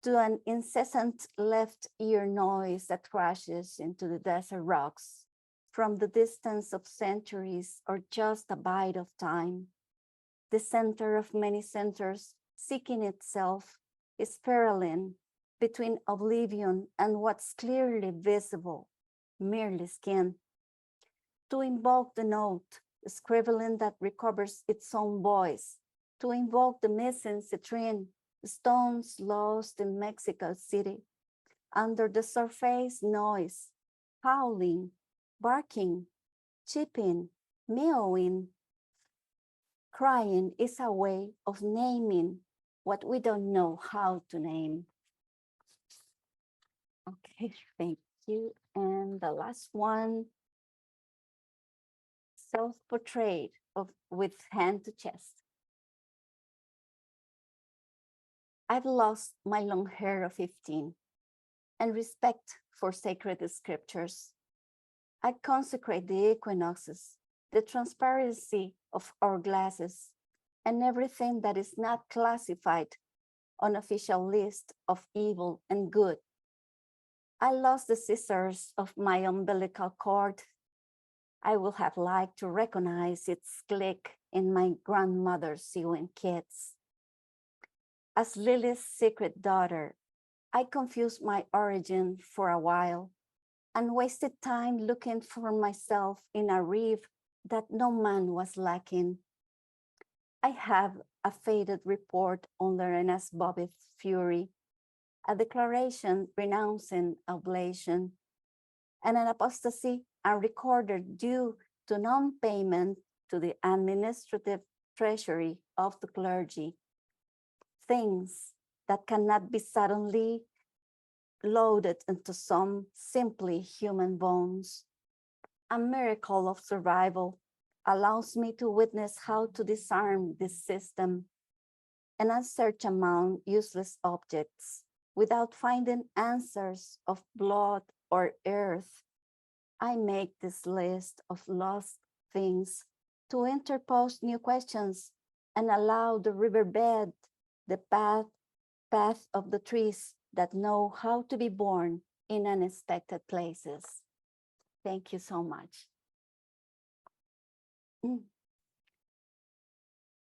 to an incessant left ear noise that crashes into the desert rocks from the distance of centuries or just a bite of time. The center of many centers seeking itself, spiraling between oblivion and what's clearly visible, merely skin. To invoke the note, scribbling that recovers its own voice, to invoke the missing citrine, stones lost in Mexico City, under the surface noise, howling, barking, chipping, meowing. Crying is a way of naming what we don't know how to name. Okay, thank you. And the last one, self-portrait with hand to chest. I've lost my long hair of 15 and respect for sacred scriptures. I consecrate the equinoxes, the transparency of our glasses, and everything that is not classified on official list of evil and good. I lost the scissors of my umbilical cord. I would have liked to recognize its click in my grandmother's sewing kits. As Lily's secret daughter, I confused my origin for a while and wasted time looking for myself in a reef that no man was lacking. I have a faded report on Lorena's Bobby's fury, a declaration renouncing oblation, and an apostasy unrecorded due to non-payment to the administrative treasury of the clergy. Things that cannot be suddenly loaded into some simply human bones. A miracle of survival allows me to witness how to disarm this system and unsearch among useless objects without finding answers of blood or earth. I make this list of lost things to interpose new questions and allow the riverbed, the path of the trees that know how to be born in unexpected places. Thank you so much.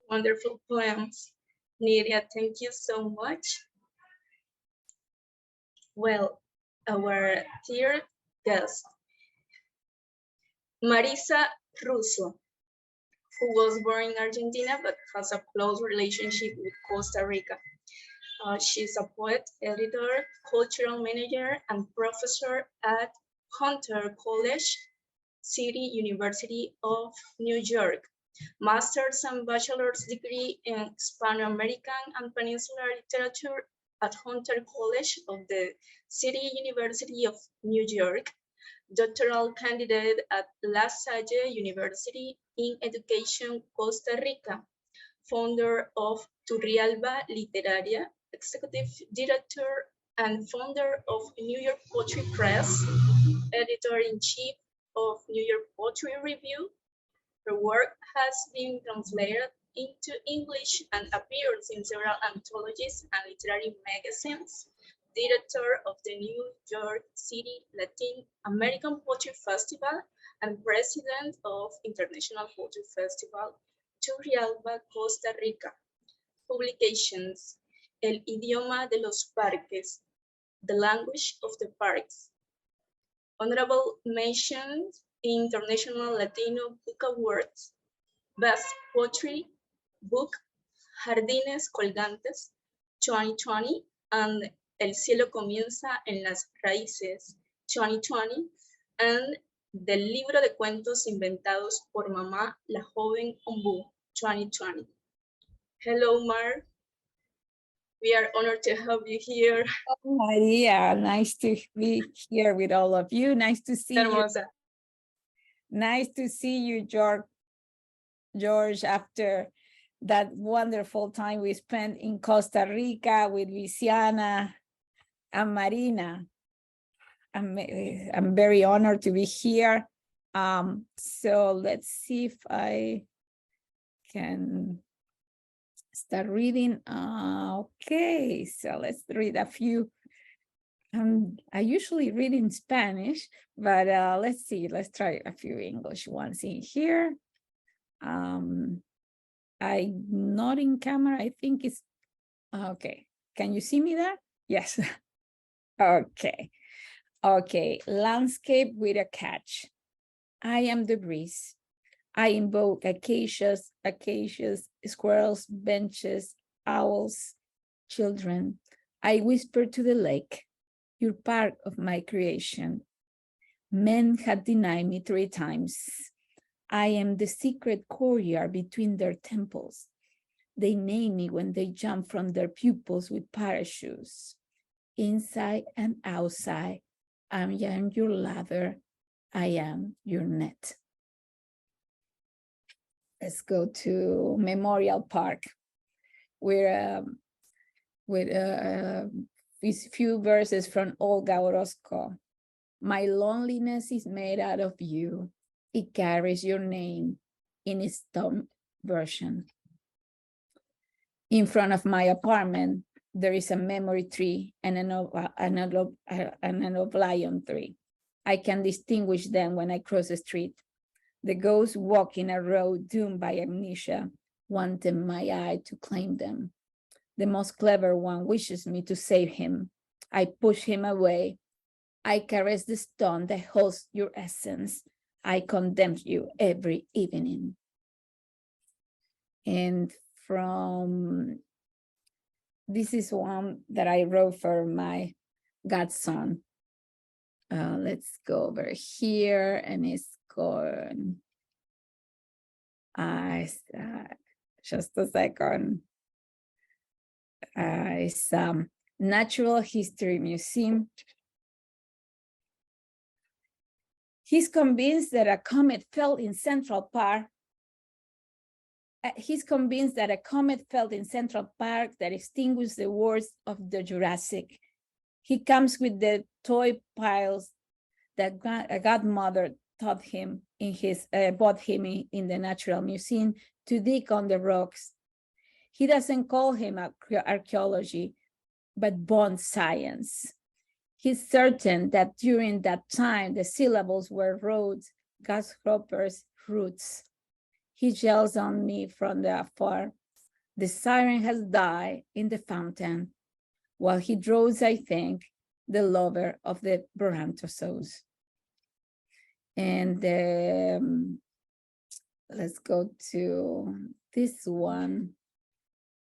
Wonderful poems. Nidia, thank you so much. Well, our third guest, Marisa Russo, who was born in Argentina but has a close relationship with Costa Rica. She's a poet, editor, cultural manager, and professor at Hunter College, City University of New York. Master's and bachelor's degree in Hispano-American and Peninsular Literature at Hunter College of the City University of New York. Doctoral candidate at La Salle University in Education, Costa Rica. Founder of Turrialba Literaria, executive director and founder of New York Poetry Press, editor-in-chief of New York Poetry Review. Her work has been translated into English and appears in several anthologies and literary magazines. Director of the New York City Latin American Poetry Festival and president of International Poetry Festival, Turrialba, Costa Rica. Publications: El idioma de los parques, The language of the parks. Honorable mentions in International Latino Book Awards. Best Poetry Book, Jardines Colgantes, 2020, and El cielo comienza en las raíces, 2020, and Del libro de cuentos inventados por mamá, la joven Ombú, 2020. Hello, Mar. We are honored to have you here. Nidia, nice to be here with all of you. Nice to see you. Hermosa. Nice to see you, George, after that wonderful time we spent in Costa Rica with Luisiana and Marina. I'm very honored to be here. So let's see if I can start reading. Okay, so let's read a few. I usually read in Spanish, but let's see. Let's try a few English ones in here. I'm not in camera. I think it's okay. Can you see me there? Yes. Okay. Okay. Landscape with a catch. I am the breeze. I invoke acacias, squirrels, benches, owls, children. I whisper to the lake, you're part of my creation. Men had denied me 3 times. I am the secret courtyard between their temples. They name me when they jump from their pupils with parachutes. Inside and outside, I am your ladder. I am your net. Let's go to Memorial Park, where with these few verses from Olga Orozco. My loneliness is made out of you. It carries your name in its thumb version. In front of my apartment, there is a memory tree and an oblivion tree. I can distinguish them when I cross the street. The ghosts walk in a road doomed by amnesia, wanting my eye to claim them. The most clever one wishes me to save him. I push him away. I caress the stone that holds your essence. I condemn you every evening. And this is one that I wrote for my godson. Let's go over here, and it's called, just a second. It's Natural History Museum. He's convinced that a comet fell in Central Park. He's convinced that a comet fell in Central Park that extinguished the wars of the Jurassic. He comes with the toy piles that a godmother taught him bought him in the Natural Museum to dig on the rocks. He doesn't call him archaeology, but bone science. He's certain that during that time, the syllables were roads, grasshoppers, roots. He yells on me from the afar. The siren has died in the fountain. While he draws, I think, the lover of the Brontosaurus. And let's go to this one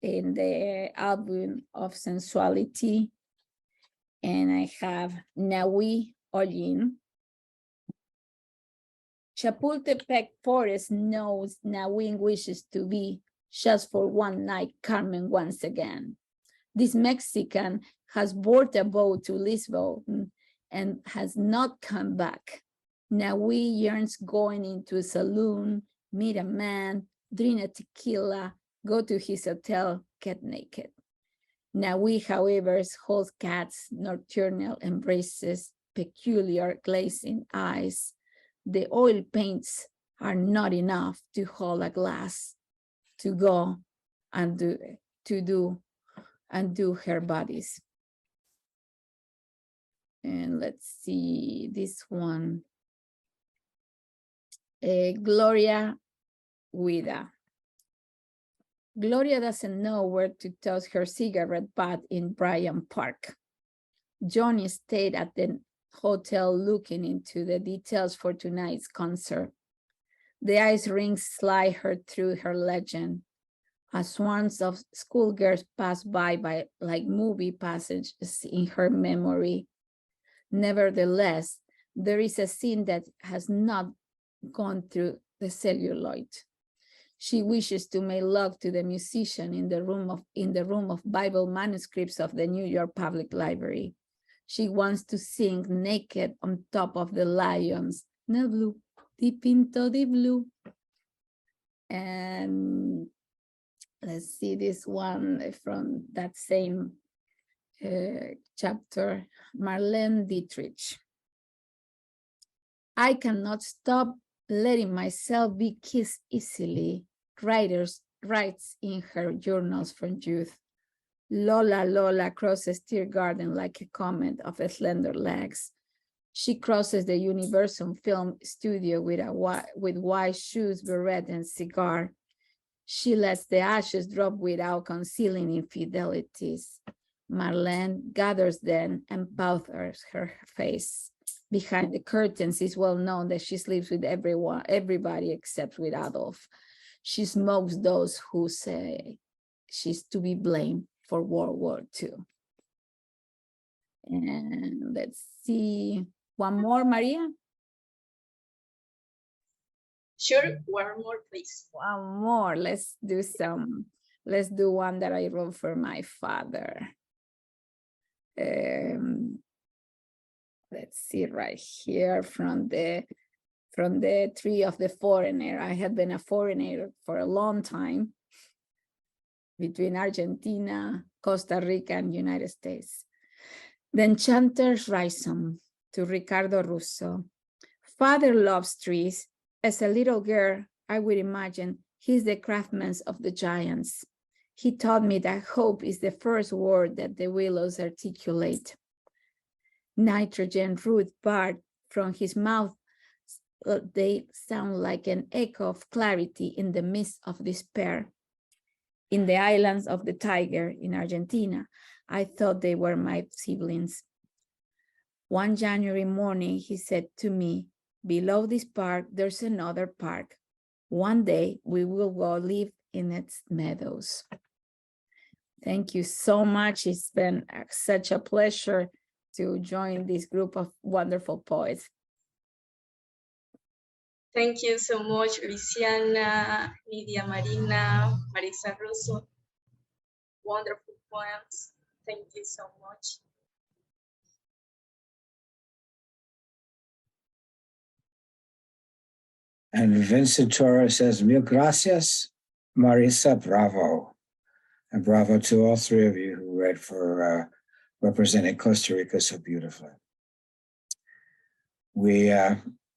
in the album of sensuality. And I have Nawi Olin. Chapultepec Forest knows Nawin wishes to be just for one night Carmen once again. This Mexican has boarded a boat to Lisbon and has not come back. Nawi yearns going into a saloon, meet a man, drink a tequila, go to his hotel, get naked. Nawi, however, holds cats, nocturnal embraces, peculiar glazing eyes. The oil paints are not enough to hold a glass, to go and do her bodies. And let's see this one. Gloria Guida. Gloria doesn't know where to toss her cigarette butt in Bryant Park. Johnny stayed at the hotel looking into the details for tonight's concert. The ice rings slide her through her legend. As swarms of schoolgirls pass by like movie passages in her memory. Nevertheless, there is a scene that has not gone through the celluloid. She wishes to make love to the musician in the room of Bible manuscripts of the New York Public Library. She wants to sing naked on top of the lions. No blue, di pinto di blue. And let's see this one from that same chapter, Marlene Dietrich. I cannot stop letting myself be kissed easily, writes in her journals from youth. Lola crosses Tear Garden like a comet of slender legs. She crosses the Universal Film Studio with white shoes, beret, and cigar. She lets the ashes drop without concealing infidelities. Marlene gathers them and powders her face. Behind the curtains, it's well known that she sleeps with everybody except with Adolf. She smokes those who say she's to be blamed for World War II. And let's see, one more, Maria? Sure, one more, please. One more, let's do one that I wrote for my father. Let's see right here from the Tree of the Foreigner. I had been a foreigner for a long time between Argentina, Costa Rica, and United States. The Enchanter's Rhizome to Ricardo Russo. Father loves trees. As a little girl, I would imagine he's the craftsman of the giants. He taught me that hope is the first word that the willows articulate. Nitrogen root barred from his mouth, they sound like an echo of clarity in the midst of despair. In the islands of the tiger in Argentina, I thought they were my siblings. One January morning, he said to me, below this park, there's another park. One day we will go live in its meadows. Thank you so much. It's been such a pleasure to join this group of wonderful poets. Thank you so much, Luisiana, Nidia, Marina, Marisa, Russo. Wonderful poems. Thank you so much. And Vincent Torres says, mil gracias, Marisa, bravo. And bravo to all three of you who read for representing Costa Rica so beautifully.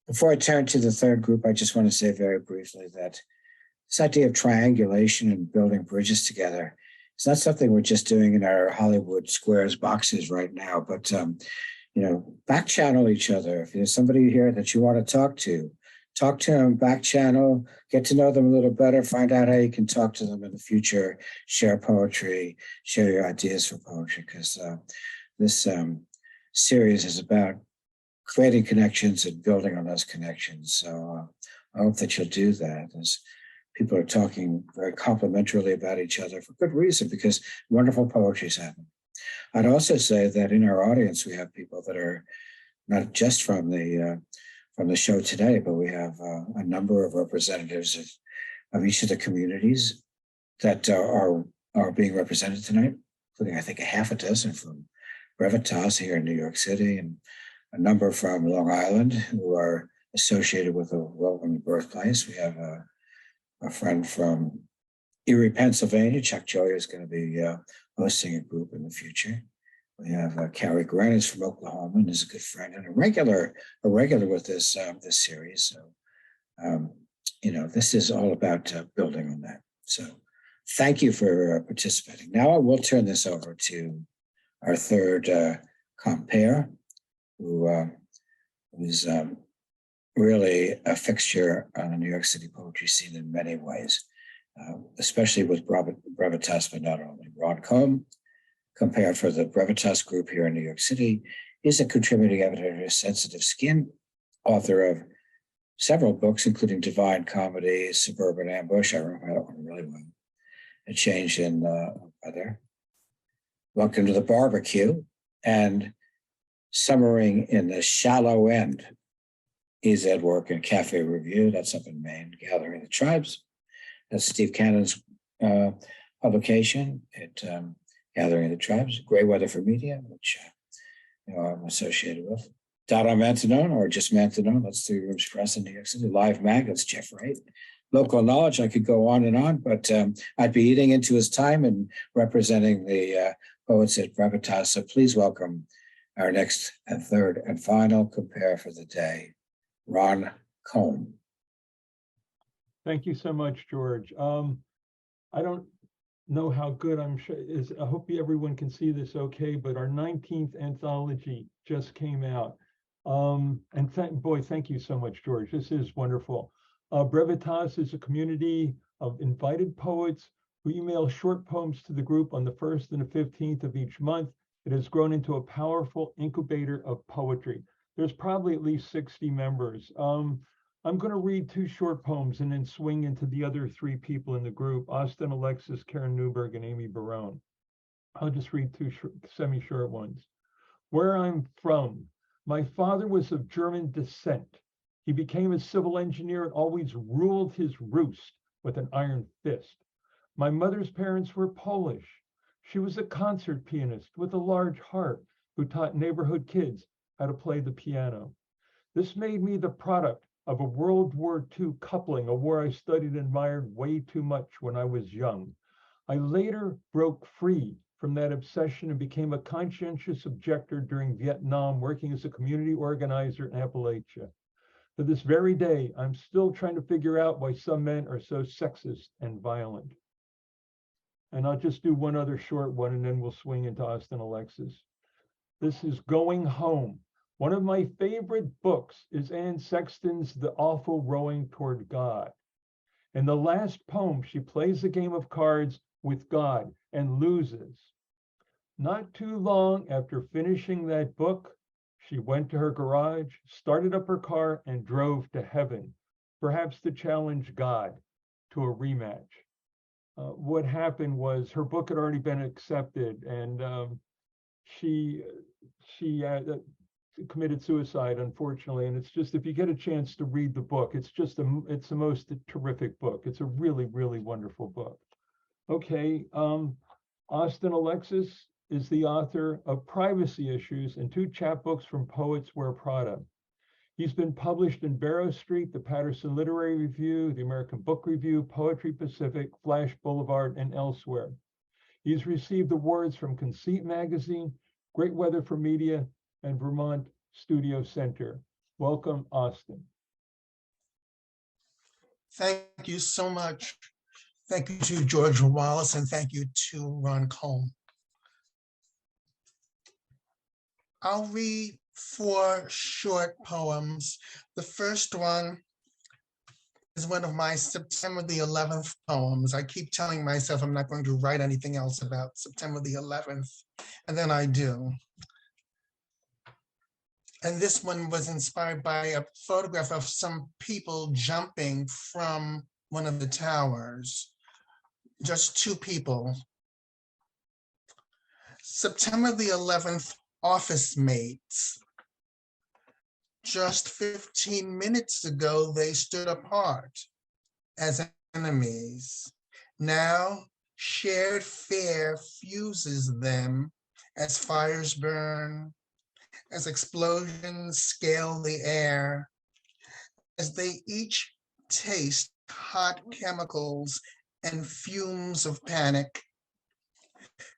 Before I turn to the third group, I just want to say very briefly that this idea of triangulation and building bridges together is not something we're just doing in our Hollywood squares boxes right now, but back channel each other. If there's somebody here that you want to talk to them, back channel, get to know them a little better, find out how you can talk to them in the future, share poetry, share your ideas for poetry, because series is about creating connections and building on those connections. So I hope that you'll do that, as people are talking very complimentarily about each other for good reason, because wonderful poetry is happening. I'd also say that in our audience, we have people that are not just from the show today, but we have a number of representatives of each of the communities that are being represented tonight, including I think a half a dozen from Brevitas here in New York City, and a number from Long Island who are associated with the Walt Whitman Birthplace. We have a friend from Erie, Pennsylvania. Chuck Joy is going to be hosting a group in the future. We have Carrie Grant from Oklahoma, and is a good friend and a regular with this series. So, this is all about building on that. So, thank you for participating. Now I will turn this over to our third compere, who is really a fixture on the New York City poetry scene in many ways, especially with Brevitas, but not only. Ron Kolm, compare for the Brevitas group here in New York City, is a contributing editor of Sensitive Skin, author of several books, including Divine Comedy, Suburban Ambush. I remember that one really well. A Change in Weather. Welcome to the Barbecue, and Summering in the Shallow End is at work in Cafe Review. That's up in Maine. Gathering the Tribes. That's Steve Cannon's publication at Gathering the Tribes. Gray Weather for Media, which I'm associated with. Dada Mantanone, or just Mantanone. That's 3 Rooms Press in New York City. Live Mag, that's Jeff Wright. Local Knowledge, I could go on, but I'd be eating into his time and representing the poets at Brevitas. So please welcome our next and third and final compare for the day, Ron Kolm. Thank you so much, George. I don't know how good I'm sure is. I hope everyone can see this okay, but our 19th anthology just came out. And thank you so much, George. This is wonderful. Brevitas is a community of invited poets who email short poems to the group on the 1st and the 15th of each month. It has grown into a powerful incubator of poetry. There's probably at least 60 members. I'm going to read 2 short poems and then swing into the other 3 people in the group, Austin, Alexis, Karen Neuberg, and Amy Barone. I'll just read 2 semi-short ones. Where I'm from, my father was of German descent. He became a civil engineer and always ruled his roost with an iron fist. My mother's parents were Polish. She was a concert pianist with a large heart who taught neighborhood kids how to play the piano. This made me the product of a World War II coupling, a war I studied and admired way too much when I was young. I later broke free from that obsession and became a conscientious objector during Vietnam, working as a community organizer in Appalachia. To this very day, I'm still trying to figure out why some men are so sexist and violent. And I'll just do one other short one, and then we'll swing into Austin Alexis. This is Going Home. One of my favorite books is Anne Sexton's The Awful Rowing Toward God. In the last poem, she plays a game of cards with God and loses. Not too long after finishing that book, she went to her garage, started up her car, and drove to heaven, perhaps to challenge God to a rematch. What happened was her book had already been accepted, and she committed suicide, unfortunately. And it's just, if you get a chance to read the book, it's the most terrific book. It's a really, really wonderful book. Okay, Austin Alexis is the author of Privacy Issues and 2 chapbooks from Poets Wear Prada. He's been published in Barrow Street, the Patterson Literary Review, the American Book Review, Poetry Pacific, Flash Boulevard, and elsewhere. He's received awards from Conceit Magazine, Great Weather for Media, and Vermont Studio Center. Welcome, Austin. Thank you so much. Thank you to George Wallace, and thank you to Ron Kolm. I'll read 4 short poems. The first one is one of my September the 11th poems. I keep telling myself I'm not going to write anything else about September the 11th, and then I do. And this one was inspired by a photograph of some people jumping from one of the towers. Just two people. September the 11th, office mates. Just 15 minutes ago, they stood apart as enemies. Now, shared fare fuses them as fires burn, as explosions scale the air, as they each taste hot chemicals and fumes of panic.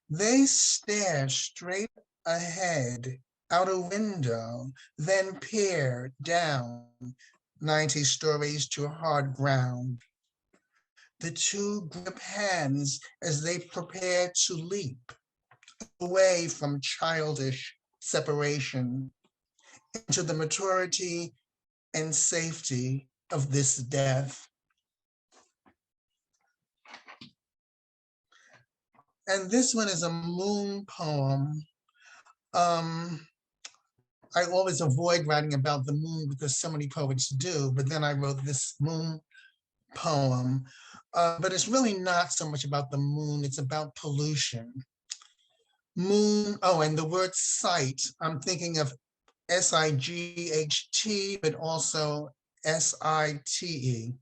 They stare straight ahead out a window, then peer down 90 stories to hard ground. The two grip hands as they prepare to leap away from childish separation into the maturity and safety of this death. And this one is a moon poem. I always avoid writing about the moon because so many poets do, but then I wrote this moon poem. But it's really not so much about the moon, it's about pollution. Moon, oh, and the word sight, I'm thinking of S-I-G-H-T, but also S-I-T-E.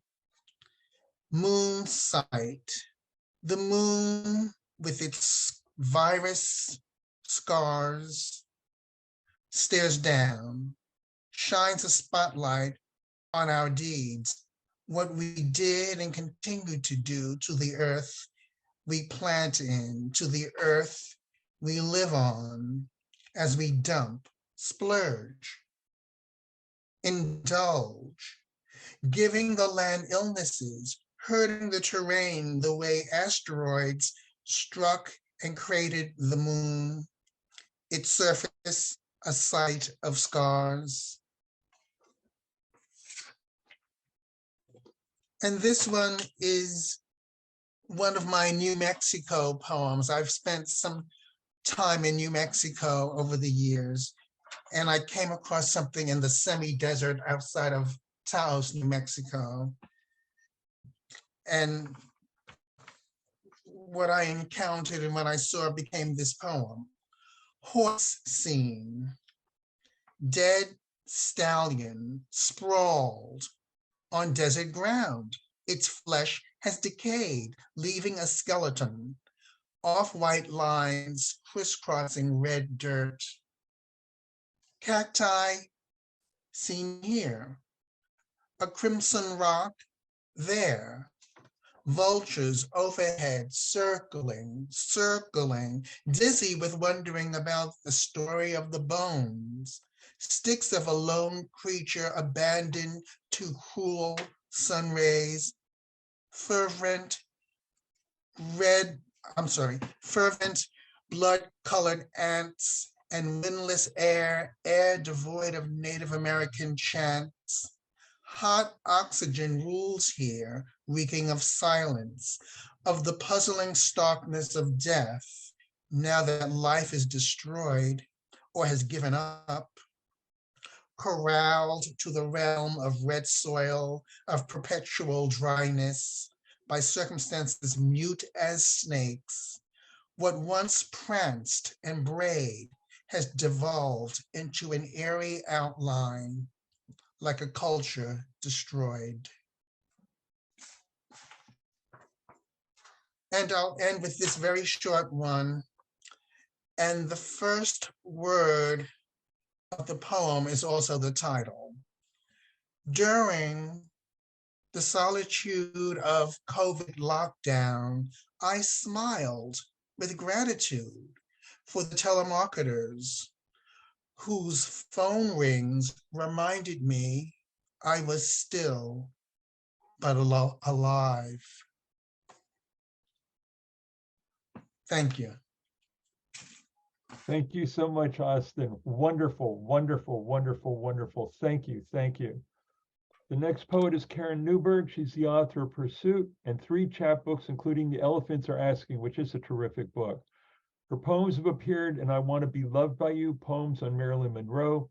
Moon sight. The moon with its virus scars stares down, shines a spotlight on our deeds, what we did and continue to do to the earth we plant in, to the earth we live on, as we dump, splurge, indulge, giving the land illnesses, hurting the terrain the way asteroids struck and created the moon, its surface a site of scars. And this one is one of my New Mexico poems. I've spent some time in New Mexico over the years, and I came across something in the semi-desert outside of Taos, New Mexico. And what I encountered and what I saw became this poem. Horse scene, dead stallion sprawled on desert ground. Its flesh has decayed, leaving a skeleton. Off-white lines crisscrossing red dirt. Cacti seen here. A crimson rock there. Vultures overhead, circling, dizzy with wondering about the story of the bones. Sticks of a lone creature abandoned to cruel sun rays. Fervent blood-colored ants and windless air devoid of Native American chants. Hot oxygen rules here, reeking of silence, of the puzzling starkness of death, now that life is destroyed or has given up. Corralled to the realm of red soil, of perpetual dryness, by circumstances mute as snakes. What once pranced and brayed has devolved into an airy outline, like a culture destroyed. And I'll end with this very short one. And the first word of the poem is also the title. During the solitude of COVID lockdown, I smiled with gratitude for the telemarketers whose phone rings reminded me I was still but alive. Thank you. Thank you so much, Austin. Wonderful, wonderful, wonderful, wonderful. Thank you, thank you. The next poet is Karen Neuberg. She's the author of Pursuit and 3 chapbooks, including The Elephants Are Asking, which is a terrific book. Her poems have appeared in I Want to Be Loved by You, Poems on Marilyn Monroe,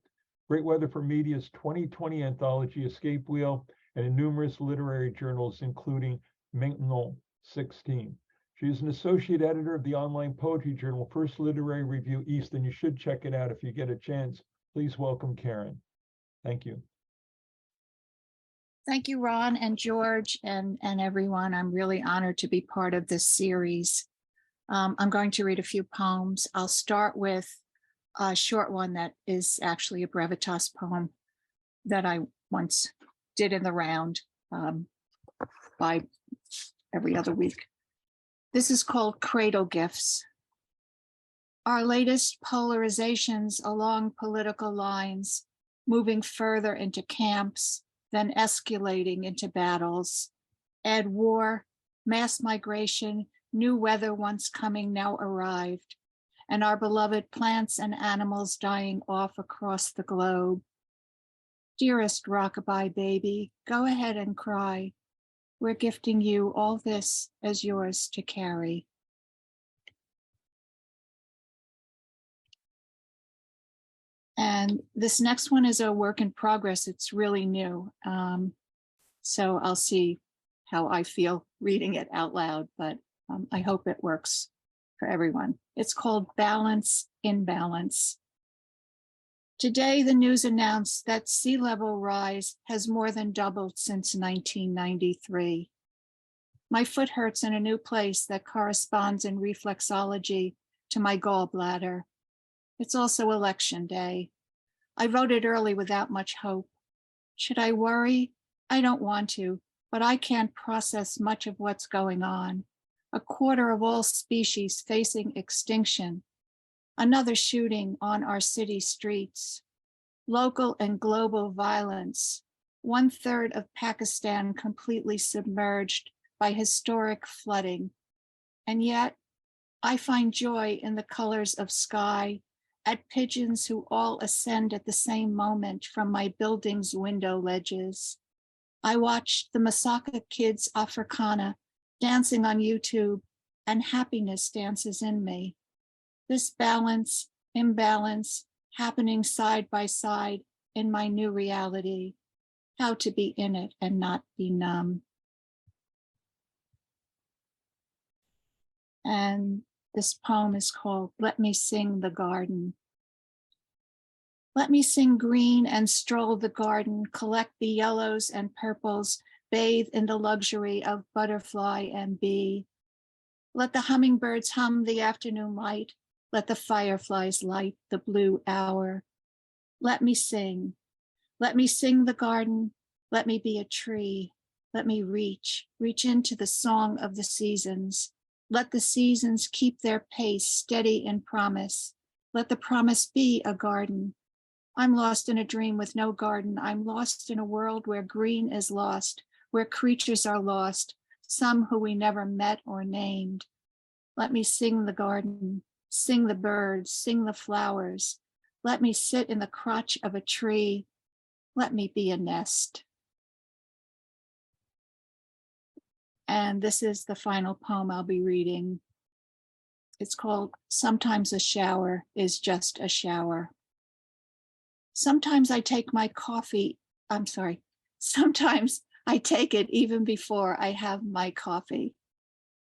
Great Weather for Media's 2020 anthology Escape Wheel, and in numerous literary journals, including Maintenant 16. She is an associate editor of the online poetry journal First Literary Review East, and you should check it out if you get a chance. Please welcome Karen. Thank you. Thank you, Ron and George and everyone. I'm really honored to be part of this series. I'm going to read a few poems. I'll start with a short one that is actually a Brevitas poem that I once did in the round by every other week. This is called Cradle Gifts. Our latest polarizations along political lines, moving further into camps, then escalating into battles. Add war, mass migration, new weather once coming now arrived, and our beloved plants and animals dying off across the globe. Dearest rockabye baby, go ahead and cry. We're gifting you all this as yours to carry. And this next one is a work in progress. It's really new. So I'll see how I feel reading it out loud, but I hope it works for everyone. It's called Balance in Balance. Today, the news announced that sea level rise has more than doubled since 1993. My foot hurts in a new place that corresponds in reflexology to my gallbladder. It's also election day. I voted early without much hope. Should I worry? I don't want to, but I can't process much of what's going on. A quarter of all species facing extinction. Another shooting on our city streets. Local and global violence. 1/3 of Pakistan completely submerged by historic flooding. And yet, I find joy in the colors of sky, at pigeons who all ascend at the same moment from my building's window ledges. I watched the Masaka kids Africana dancing on YouTube, and happiness dances in me. This balance, imbalance, happening side by side in my new reality, how to be in it and not be numb. And this poem is called Let Me Sing the Garden. Let me sing green and stroll the garden, collect the yellows and purples, bathe in the luxury of butterfly and bee. Let the hummingbirds hum the afternoon light. Let the fireflies light the blue hour. Let me sing. Let me sing the garden. Let me be a tree. Let me reach into the song of the seasons. Let the seasons keep their pace steady in promise. Let the promise be a garden. I'm lost in a dream with no garden. I'm lost in a world where green is lost, where creatures are lost, some who we never met or named. Let me sing the garden, sing the birds, sing the flowers. Let me sit in the crotch of a tree. Let me be a nest. And this is the final poem I'll be reading. It's called Sometimes a Shower is Just a Shower. Sometimes I take my coffee, sometimes I take it even before I have my coffee.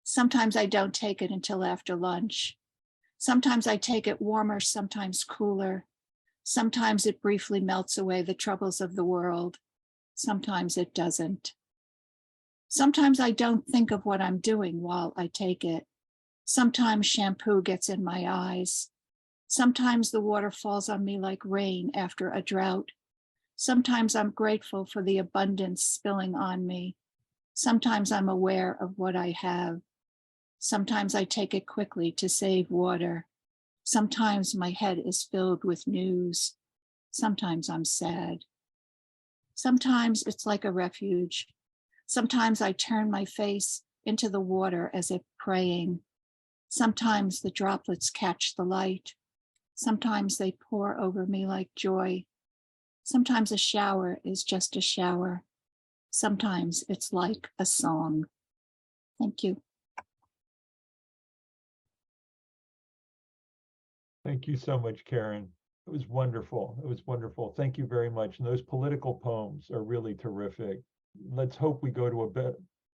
Sometimes I don't take it until after lunch. Sometimes I take it warmer, sometimes cooler. Sometimes it briefly melts away the troubles of the world. Sometimes it doesn't. Sometimes I don't think of what I'm doing while I take it. Sometimes shampoo gets in my eyes. Sometimes the water falls on me like rain after a drought. Sometimes I'm grateful for the abundance spilling on me. Sometimes I'm aware of what I have. Sometimes I take it quickly to save water. Sometimes my head is filled with news. Sometimes I'm sad. Sometimes it's like a refuge. Sometimes I turn my face into the water as if praying. Sometimes the droplets catch the light. Sometimes they pour over me like joy. Sometimes a shower is just a shower. Sometimes it's like a song. Thank you. Thank you so much, Karen. It was wonderful. It was wonderful. Thank you very much. And those political poems are really terrific. Let's hope we go to a better,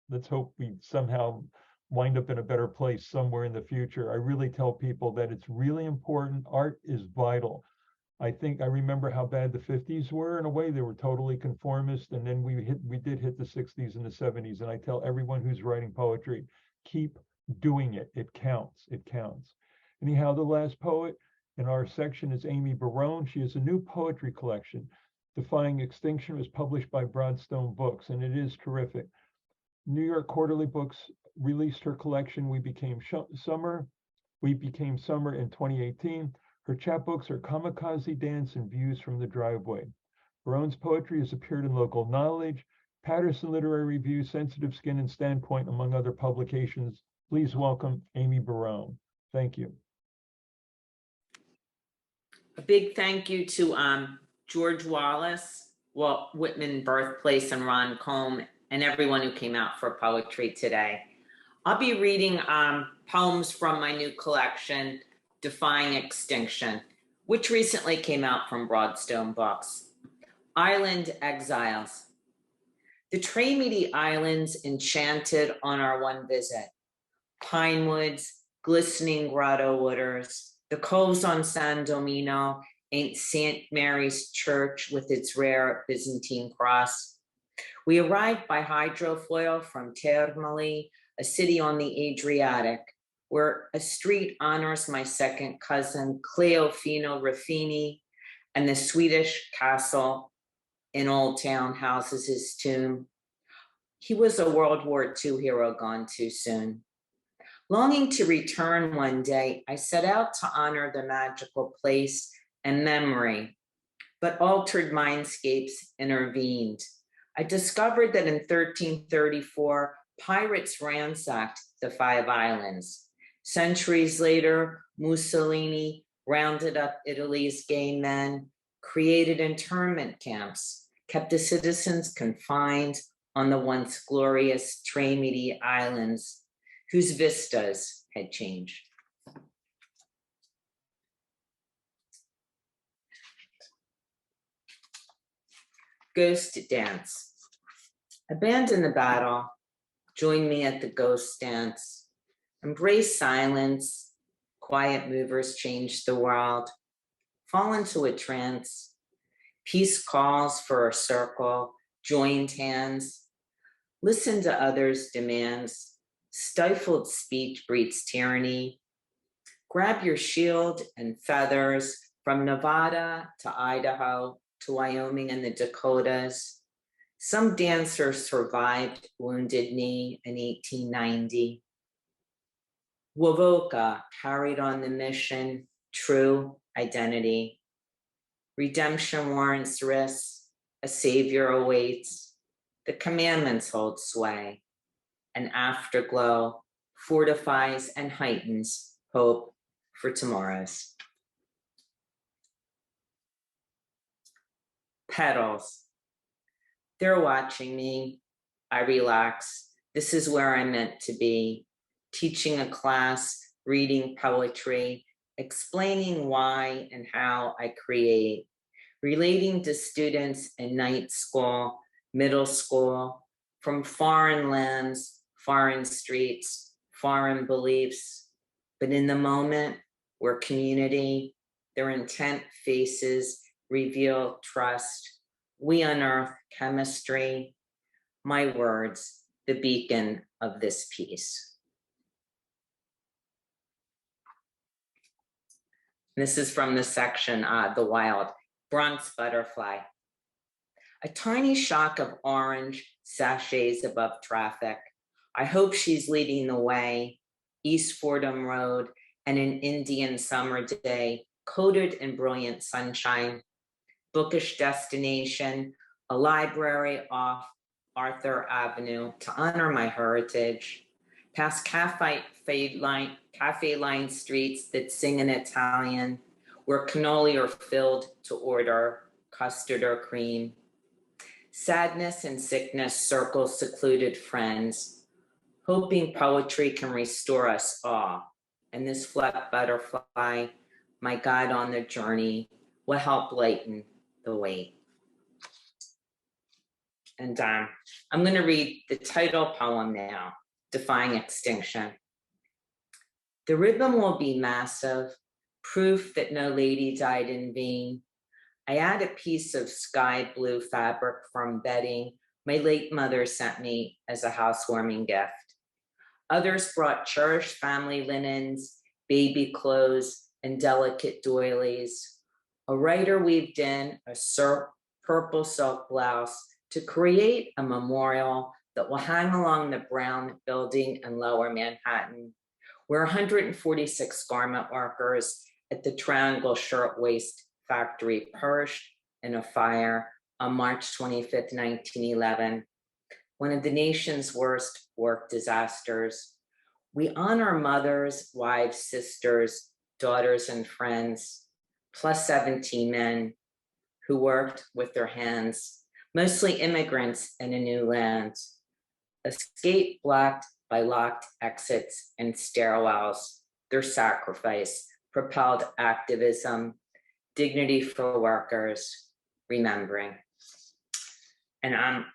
let's hope we somehow wind up in a better place somewhere in the future. I really tell people that it's really important. Art is vital. I think I remember how bad the 50s were. In a way, they were totally conformist. And then we did hit the 60s and the 70s. And I tell everyone who's writing poetry, keep doing it. It counts. It counts. Anyhow, the last poet in our section is Amy Barone. She has a new poetry collection, Defying Extinction. It was published by Broadstone Books, and it is terrific. New York Quarterly Books released her collection, We Became Summer in 2018. Her chapbooks are Kamikaze Dance and Views from the Driveway. Barone's poetry has appeared in Local Knowledge, Patterson Literary Review, Sensitive Skin, and Standpoint, among other publications. Please welcome Amy Barone. Thank you. A big thank you to George Wallace, Walt Whitman Birthplace, and Ron Kolm, and everyone who came out for poetry today. I'll be reading poems from my new collection, Defying Extinction, which recently came out from Broadstone Books. Island Exiles. The Trinity Islands enchanted on our one visit. Pine woods, glistening grotto waters, the coves on San Domino, St. Mary's Church with its rare Byzantine cross. We arrived by hydrofoil from Termoli, a city on the Adriatic, where a street honors my second cousin, Cleofino Ruffini, and the Swedish castle in Old Town houses his tomb. He was a World War II hero gone too soon. Longing to return one day, I set out to honor the magical place and memory, but altered mindscapes intervened. I discovered that in 1334, pirates ransacked the Five Islands. Centuries later, Mussolini rounded up Italy's gay men, created internment camps, kept the citizens confined on the once glorious Trinity Islands, whose vistas had changed. Ghost dance. Abandon the battle, join me at the ghost dance. Embrace silence, quiet movers change the world. Fall into a trance. Peace calls for a circle, joined hands. Listen to others' demands. Stifled speech breeds tyranny. Grab your shield and feathers from Nevada to Idaho to Wyoming and the Dakotas. Some dancers survived Wounded Knee in 1890. Wovoka carried on the mission, true identity. Redemption warrants risks, a savior awaits. The commandments hold sway. An afterglow fortifies and heightens hope for tomorrows. Petals. They're watching me. I relax. This is where I'm meant to be. Teaching a class, reading poetry, explaining why and how I create, relating to students in night school, middle school, from foreign lands, foreign streets, foreign beliefs, but in the moment where community, their intent faces reveal trust, we unearth chemistry, my words, the beacon of this piece. This is from the section, The Wild, Bronx Butterfly. A tiny shock of orange sachets above traffic. I hope she's leading the way. East Fordham Road and an Indian summer day, coated in brilliant sunshine. Bookish destination, a library off Arthur Avenue to honor my heritage. Past cafe-lined streets that sing in Italian, where cannoli are filled to order, custard or cream. Sadness and sickness circle secluded friends, hoping poetry can restore us all. And this flat butterfly, my guide on the journey, will help lighten the weight. And I'm going to read the title poem now, Defying Extinction. The ribbon will be massive, proof that no lady died in vain. I add a piece of sky blue fabric from bedding my late mother sent me as a housewarming gift. Others brought cherished family linens, baby clothes, and delicate doilies. A writer weaved in a purple silk blouse to create a memorial that will hang along the Brown Building in Lower Manhattan, where 146 garment workers at the Triangle Shirtwaist Factory perished in a fire on March 25th, 1911, one of the nation's worst work disasters. We honor mothers, wives, sisters, daughters, and friends, plus 17 men who worked with their hands, mostly immigrants in a new land. Escape blocked by locked exits and stairwells. Their sacrifice propelled activism, dignity for workers, remembering. And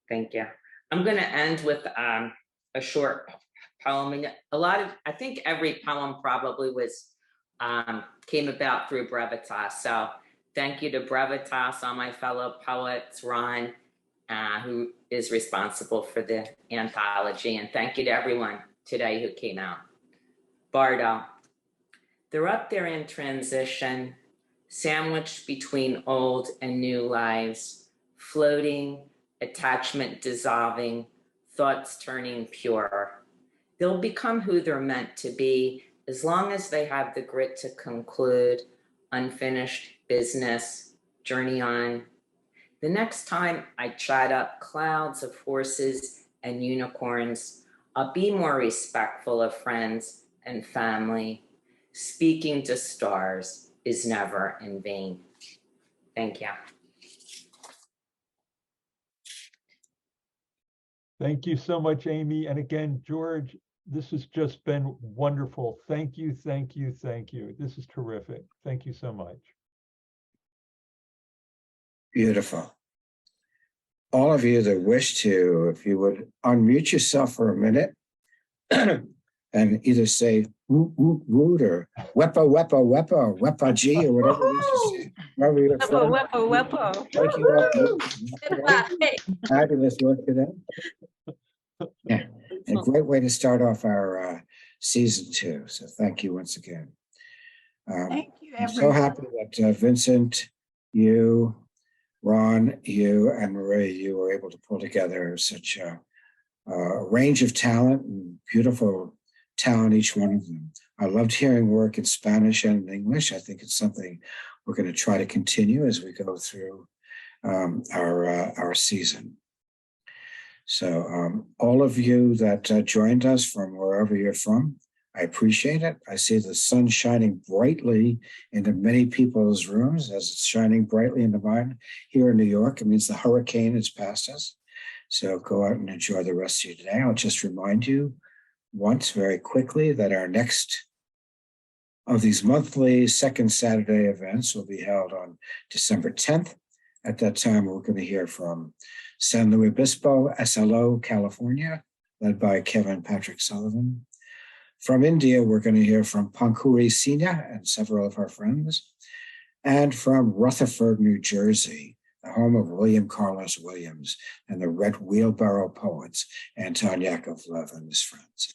thank you. I'm going to end with a short poem. And I think every poem probably was came about through Brevitas. So thank you to Brevitas, all my fellow poets, Ron, who is responsible for the anthology. And thank you to everyone today who came out. Bardo, they're up there in transition, sandwiched between old and new lives, floating, attachment dissolving, thoughts turning pure. They'll become who they're meant to be as long as they have the grit to conclude unfinished business, journey on. The next time I chat up clouds of horses and unicorns, I'll be more respectful of friends and family. Speaking to stars is never in vain. Thank you. Thank you so much, Amy. And again, George, this has just been wonderful. Thank you, thank you, thank you. This is terrific. Thank you so much. Beautiful. All of you that wish to, if you would unmute yourself for a minute and either say woot, woot, woot, or wepa, wepa, wepa, or wepa G, or whatever it is you say. Wherever you're from. Wepo. Thank you all. Fabulous work today. Yeah, a great way to start off our season 2. So thank you once again. Thank you, I'm so happy that Vincent, you, Ron, you, and Maria, you were able to pull together such a range of talent and beautiful talent, each one of them. I loved hearing work in Spanish and in English. I think it's something we're going to try to continue as we go through our season. So all of you that joined us from wherever you're from, I appreciate it. I see the sun shining brightly into many people's rooms as it's shining brightly into mine here in New York. It means the hurricane is past us. So go out and enjoy the rest of your day. I'll just remind you once very quickly that our next of these monthly second Saturday events will be held on December 10th. At that time, we're going to hear from San Luis Obispo, SLO, California, led by Kevin Patrick Sullivan. From India, we're going to hear from Pankuri Sina and several of our friends. And from Rutherford, New Jersey, the home of William Carlos Williams and the Red Wheelbarrow Poets, Anton Yakovlev and his friends.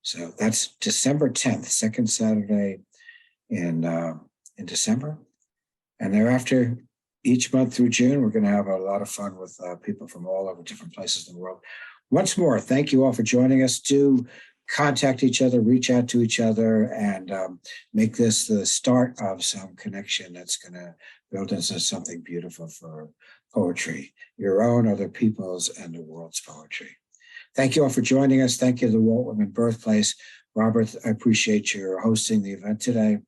So that's December 10th, second Saturday in December. And thereafter, each month through June, we're going to have a lot of fun with people from all over different places in the world. Once more, thank you all for joining us. Do contact each other, reach out to each other, and make this the start of some connection that's going to build into something beautiful for poetry, your own, other people's, and the world's poetry. Thank you all for joining us. Thank you to the Walt Whitman Birthplace. Robert, I appreciate your hosting the event today.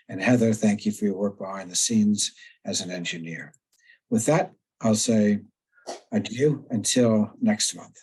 And Heather, thank you for your work behind the scenes as an engineer. With that, I'll say adieu until next month.